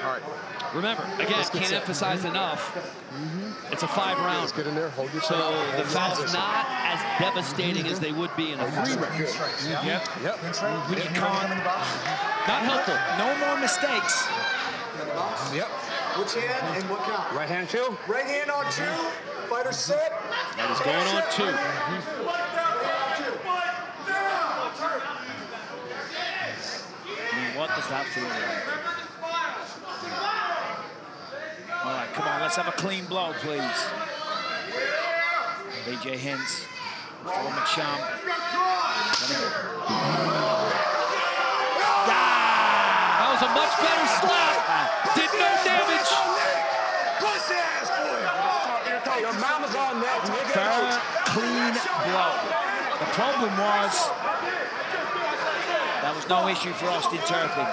All right. Remember, again, can't emphasize enough. It's a 5-round. So the foul's not as devastating as they would be in a 3-round. Yep. When you can't. Not helpful. No more mistakes. Yep. Which hand and what count? Right hand 2. Right hand on 2. Fighter set. That is going on 2. I mean, what does that feel like? All right, come on, let's have a clean blow, please. AJ Hinch, former champ. That was a much better slap. Did no damage. Your mama's on that. Fair, clean blow. The problem was that was no issue for Austin Turpin.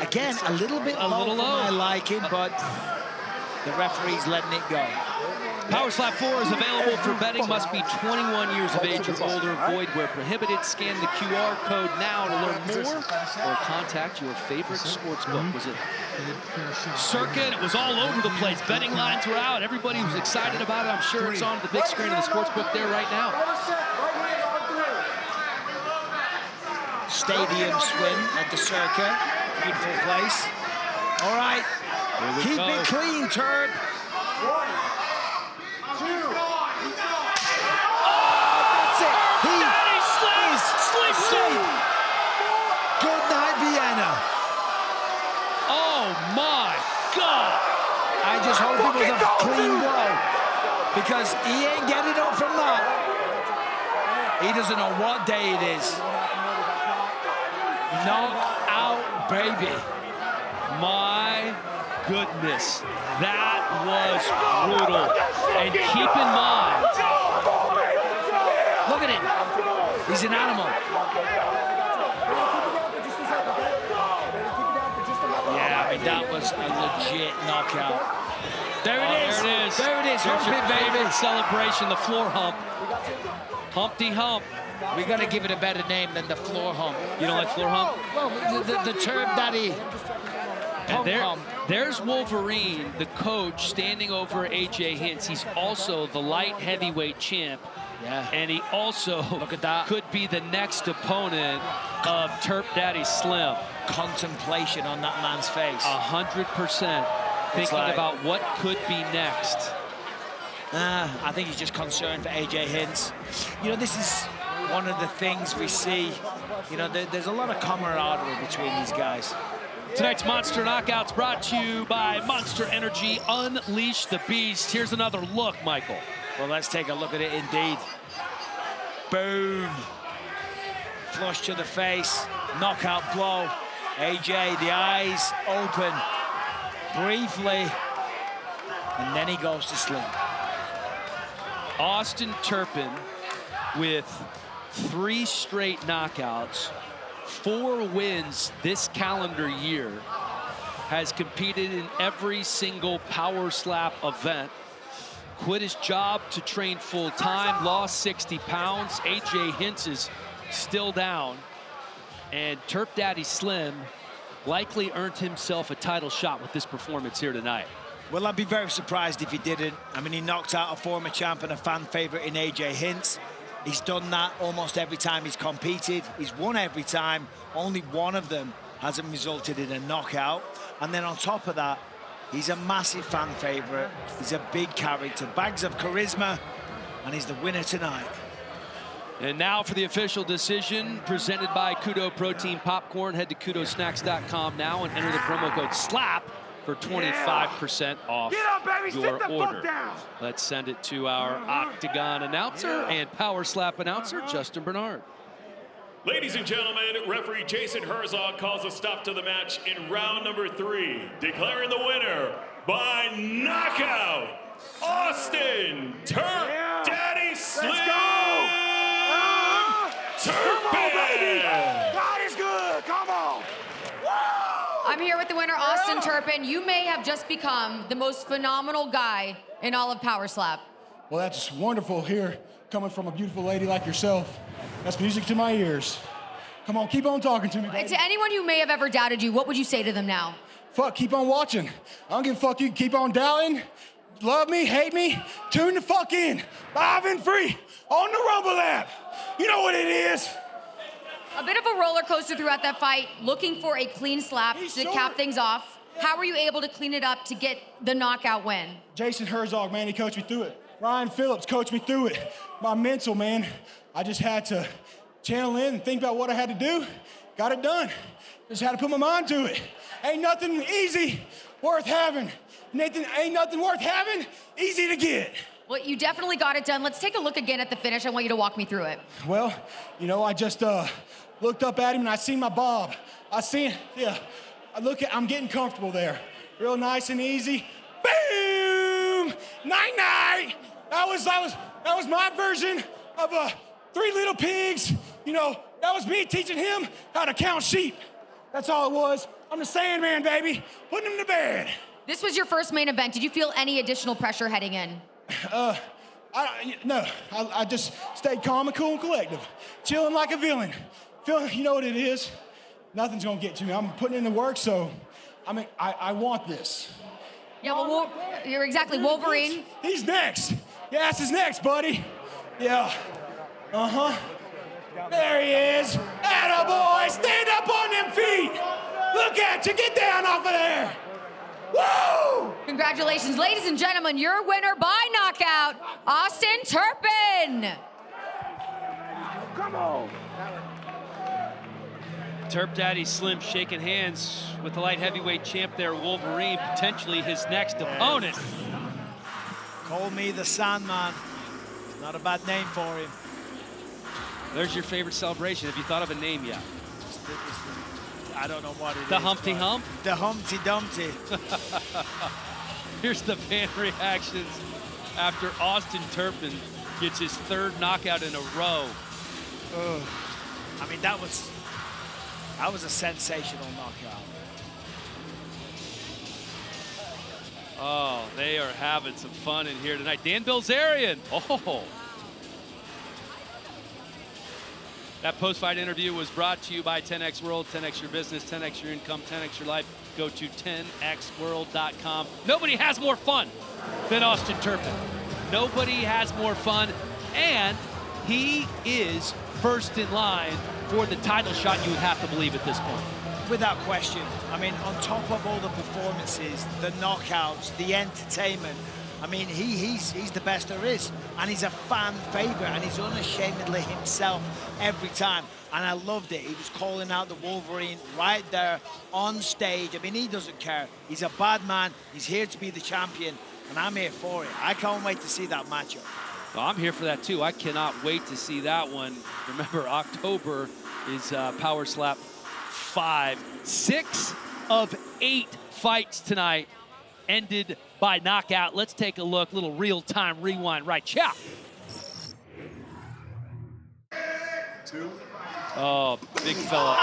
Again, a little bit low for my liking, but the referee's letting it go. Power Slap 4 is available for betting. Must be 21 years of age or older. Void where prohibited. Scan the QR code now to learn more or contact your favorite sports book. Was it Circuit? It was all over the place. Betting lines were out. Everybody was excited about it. I'm sure it's on the big screen of the sports book there right now. Stadium swim at the Circuit. Beautiful place. All right. Keep it clean, Turb. 1, 2. That's it. He is safe. Good night, Vienna. Oh my God. I just hope it was a clean blow because he ain't getting up from that. He doesn't know what day it is. Knock out, baby. My goodness, that was brutal. And keep in mind, look at him. He's an animal. Yeah, I mean, that was a legit knockout. There it is. There it is. There it is. There's Hump your it, baby. favorite celebration, the floor hump. Humpty Hump. We got to give it a better name than the floor hump. You don't like floor hump? Well, the term daddy. And there's Wolverine, the coach, standing over AJ Hints. He's also the light heavyweight champ. Yeah. And he also look at that. Could be the next opponent of Turp Daddy Slim. Contemplation on that man's face. 100%. Thinking about what could be next. I think he's just concerned for AJ Hints. You know, this is one of the things we see. You know, there's a lot of camaraderie between these guys. Tonight's Monster Knockouts brought to you by Monster Energy. Unleash the Beast. Here's another look, Michael. Well, let's take a look at it indeed. Boom. Flush to the face. Knockout blow. AJ, the eyes open briefly. And then he goes to sleep. Austin Turpin with 3 straight knockouts, 4 wins this calendar year, has competed in every single Power Slap event, quit his job to train full-time, lost 60 pounds. AJ Hints is still down, and Turp Daddy Slim likely earned himself a title shot with this performance here tonight. Well, I'd be very surprised if he didn't. I mean, he knocked out a former champ and a fan favorite in AJ Hints. He's done that almost every time he's competed. He's won every time. Only one of them hasn't resulted in a knockout. And then on top of that, he's a massive fan favorite. He's a big character, bags of charisma, and he's the winner tonight. And now for the official decision presented by Kudo Protein Popcorn. Head to kudosnacks.com now and enter the promo code SLAP for 25% off your order. Let's send it to our Octagon announcer and Power Slap announcer, Justin Bernard. Ladies and gentlemen, referee Jason Herzog calls a stop to the match in round number 3, declaring the winner by knockout, Austin Turp Daddy Slim Turpin! God is good, come on! I'm here with the winner, Austin Turpin. You may have just become the most phenomenal guy in all of Power Slap. Well, that's wonderful here, coming from a beautiful lady like yourself. That's music to my ears. Come on, keep on talking to me, baby. To anyone who may have ever doubted you, what would you say to them now? Fuck, keep on watching. I don't give a fuck. You keep on doubting. Love me, hate me, tune the fuck in. Live and free on the Rumble app. You know what it is. A bit of a roller coaster throughout that fight, looking for a clean slap to cap things off. How were you able to clean it up to get the knockout win? Jason Herzog, man, he coached me through it. Ryan Phillips coached me through it. My mental, man, I just had to channel in and think about what I had to do. Got it done. Just had to put my mind to it. Ain't nothing easy worth having. Nathan, ain't nothing worth having easy to get. Well, you definitely got it done. Let's take a look again at the finish. I want you to walk me through it. Well, you know, I just looked up at him and I seen my bob. I'm getting comfortable there. Real nice and easy. Boom! Night-night! That was my version of Three Little Pigs. You know, that was me teaching him how to count sheep. That's all it was. I'm the Sandman, baby. Putting him to bed. This was your first main event. Did you feel any additional pressure heading in? I just stayed calm and cool and collective, chilling like a villain. Feeling, you know what it is? Nothing's gonna get to me. I'm putting in the work, so I want this. Yeah, well, you're exactly Wolverine. He's next. Your ass is next, buddy. Yeah. Uh-huh. There he is. Attaboy, stand up on them feet. Look at you, get down off of there. Woo! Congratulations, ladies and gentlemen, your winner by knockout, Austin Turpin. Come on. Terp Daddy Slim shaking hands with the light heavyweight champ there, Wolverine, potentially his next opponent. Call me the Sandman. Not a bad name for him. There's your favorite celebration. Have you thought of a name yet? I don't know what it is. The Humpty Hump? The Humpty Dumpty. Here's the fan reactions after Austin Turpin gets his third knockout in a row. I mean, that was a sensational knockout. Oh, they are having some fun in here tonight. Dan Bilzerian. Oh. That post-fight interview was brought to you by 10X World, 10X your business, 10X your income, 10X your life. Go to 10xworld.com. Nobody has more fun than Austin Turpin. Nobody has more fun, and he is first in line for the title shot, you would have to believe at this point. Without question. I mean, on top of all the performances, the knockouts, the entertainment, I mean, he's the best there is, and he's a fan favorite, and he's unashamedly himself every time. And I loved it. He was calling out the Wolverine right there on stage. I mean, he doesn't care. He's a bad man. He's here to be the champion, and I'm here for it. I can't wait to see that matchup. Well, I'm here for that too. I cannot wait to see that one. Remember, October is Power Slap 5. 6 of 8 fights tonight ended by knockout. Let's take a look, little real-time rewind right. Yeah. 2. Oh, big fella.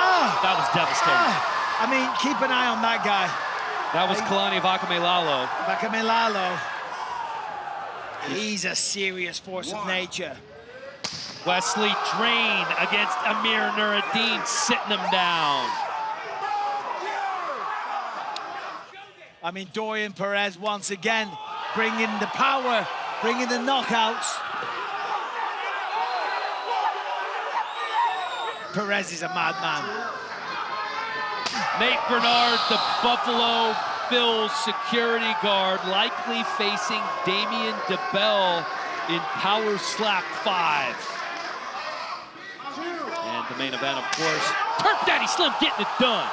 That was devastating. I mean, keep an eye on that guy. That was Kalani Vakamelalo. Vakamelalo. He's a serious force of nature. Wesley Drain against Amir Nuruddin, sitting him down. I mean, Dorian Perez once again bringing the power, bringing the knockouts. Perez is a madman. Nate Bernard, the Buffalo Bills security guard, likely facing Damian DeBell in Power Slap 5. And the main event, of course, Terp Daddy Slim getting it done.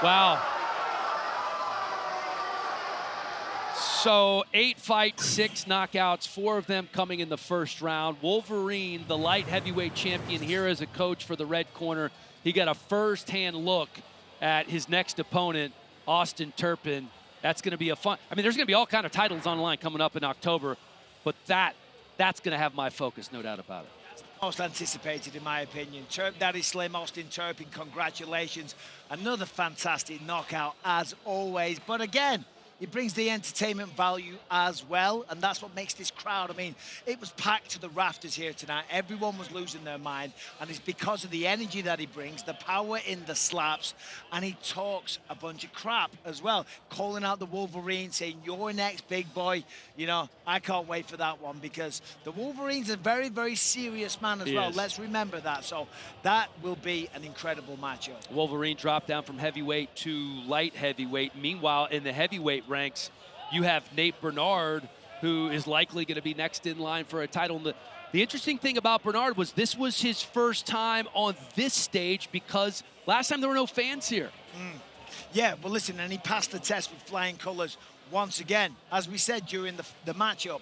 Wow. So 8 fights, 6 knockouts, 4 of them coming in the first round. Wolverine, the light heavyweight champion here as a coach for the red corner. He got a first-hand look at his next opponent, Austin Turpin. That's going to be a fun, I mean, there's going to be all kind of titles on the line coming up in October, but that's going to have my focus, no doubt about it. Most anticipated, in my opinion. Terp Daddy Slim, Austin Turpin, congratulations. Another fantastic knockout, as always. But again, it brings the entertainment value as well, and that's what makes this crowd. I mean, it was packed to the rafters here tonight. Everyone was losing their mind, and it's because of the energy that he brings, the power in the slaps, and he talks a bunch of crap as well, calling out the Wolverine, saying, "You're next, big boy." You know, I can't wait for that one, because the Wolverine's a very, very serious man as well. Let's remember that. So that will be an incredible matchup. Wolverine dropped down from heavyweight to light heavyweight. Meanwhile, in the heavyweight ranks, you have Nate Bernard, who is likely going to be next in line for a title. And the interesting thing about Bernard was this was his first time on this stage, because last time there were no fans here. Yeah, well, listen, and he passed the test with flying colors once again. As we said during the matchup,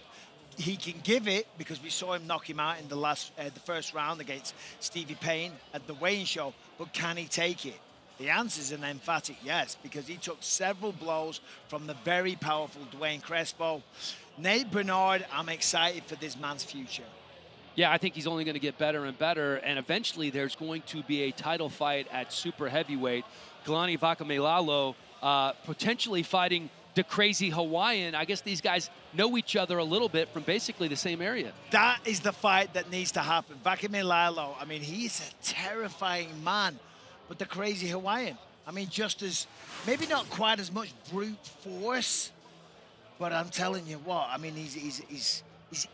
he can give it, because we saw him knock him out in the first round against Stevie Payne at the weigh-in show, but can he take it? The answer is an emphatic yes, because he took several blows from the very powerful Dwayne Crespo. Nate Bernard, I'm excited for this man's future. Yeah, I think he's only going to get better and better, and eventually there's going to be a title fight at super heavyweight. Kalani Vakamelalo potentially fighting the Crazy Hawaiian. I guess these guys know each other a little bit from basically the same area. That is the fight that needs to happen. Vakamilalo, I mean, he's a terrifying man, but the Crazy Hawaiian, I mean, just as, maybe not quite as much brute force, but I'm telling you what, I mean, he's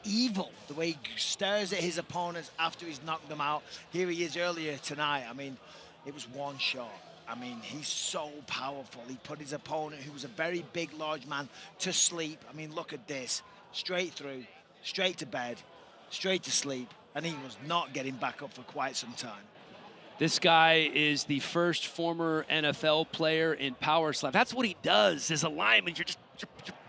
evil, the way he stares at his opponents after he's knocked them out. Here he is earlier tonight. I mean, it was one shot. I mean, he's so powerful. He put his opponent, who was a very big, large man, to sleep. I mean, look at this. Straight through, straight to bed, straight to sleep, and he was not getting back up for quite some time. This guy is the first former NFL player in Power Slap. That's what he does as a lineman. You're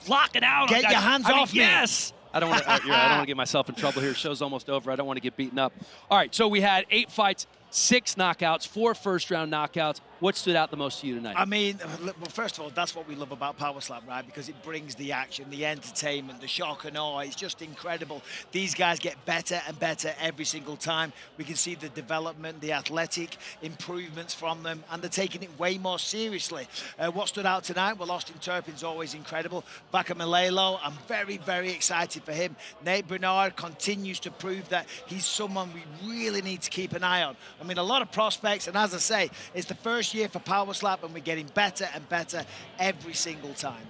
locking out. Get your hands off me. Yes. I don't want to get myself in trouble here. Show's almost over. I don't want to get beaten up. All right, so we had 8 fights, 6 knockouts, 4 first-round knockouts. What stood out the most to you tonight? I mean, well, first of all, that's what we love about Power Slap, right? Because it brings the action, the entertainment, the shock and awe. It's just incredible. These guys get better and better every single time. We can see the development, the athletic improvements from them, and they're taking it way more seriously. What stood out tonight? Well, Austin Turpin's always incredible. Vakamilalo, I'm very, very excited for him. Nate Bernard continues to prove that he's someone we really need to keep an eye on. I mean, a lot of prospects, and as I say, it's the first year for Power Slap, and we're getting better and better every single time.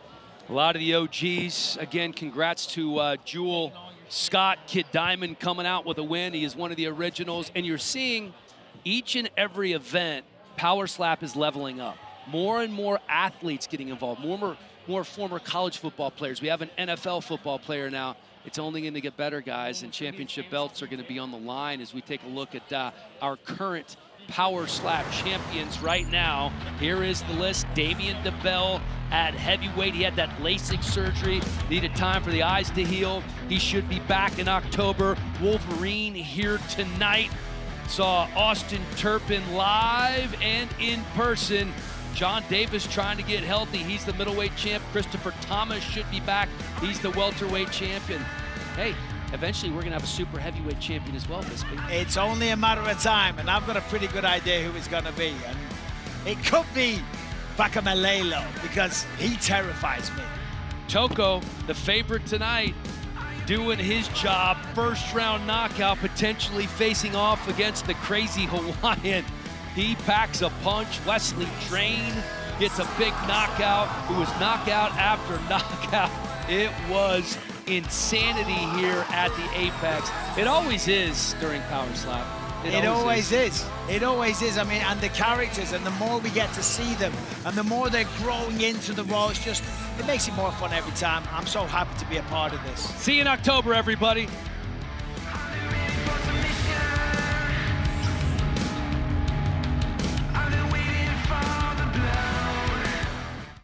A lot of the OGs. Again, congrats to Jewel Scott, Kid Diamond coming out with a win. He is one of the originals, and you're seeing each and every event, Power Slap is leveling up. More and more athletes getting involved, more former college football players. We have an NFL football player now. It's only going to get better, guys, and championship belts are going to be on the line as we take a look at our current Power Slap champions right now. Here is the list. Damian DeBell at heavyweight. He had that LASIK surgery, needed time for the eyes to heal. He should be back in October. Wolverine here tonight. Saw Austin Turpin live and in person. John Davis trying to get healthy. He's the middleweight champ. Christopher Thomas should be back. He's the welterweight champion. Hey, eventually we're going to have a super heavyweight champion as well, Bisping. It's only a matter of time, and I've got a pretty good idea who it's going to be. And it could be Vakamilalo, because he terrifies me. Toko, the favorite tonight, doing his job. First round knockout, potentially facing off against the Crazy Hawaiian. He packs a punch. Wesley Drain gets a big knockout. It was knockout after knockout. It was insanity here at the Apex. It always is during Power Slap. It always is. It always is. I mean, and the characters, and the more we get to see them, and the more they're growing into the role, it makes it more fun every time. I'm so happy to be a part of this. See you in October, everybody.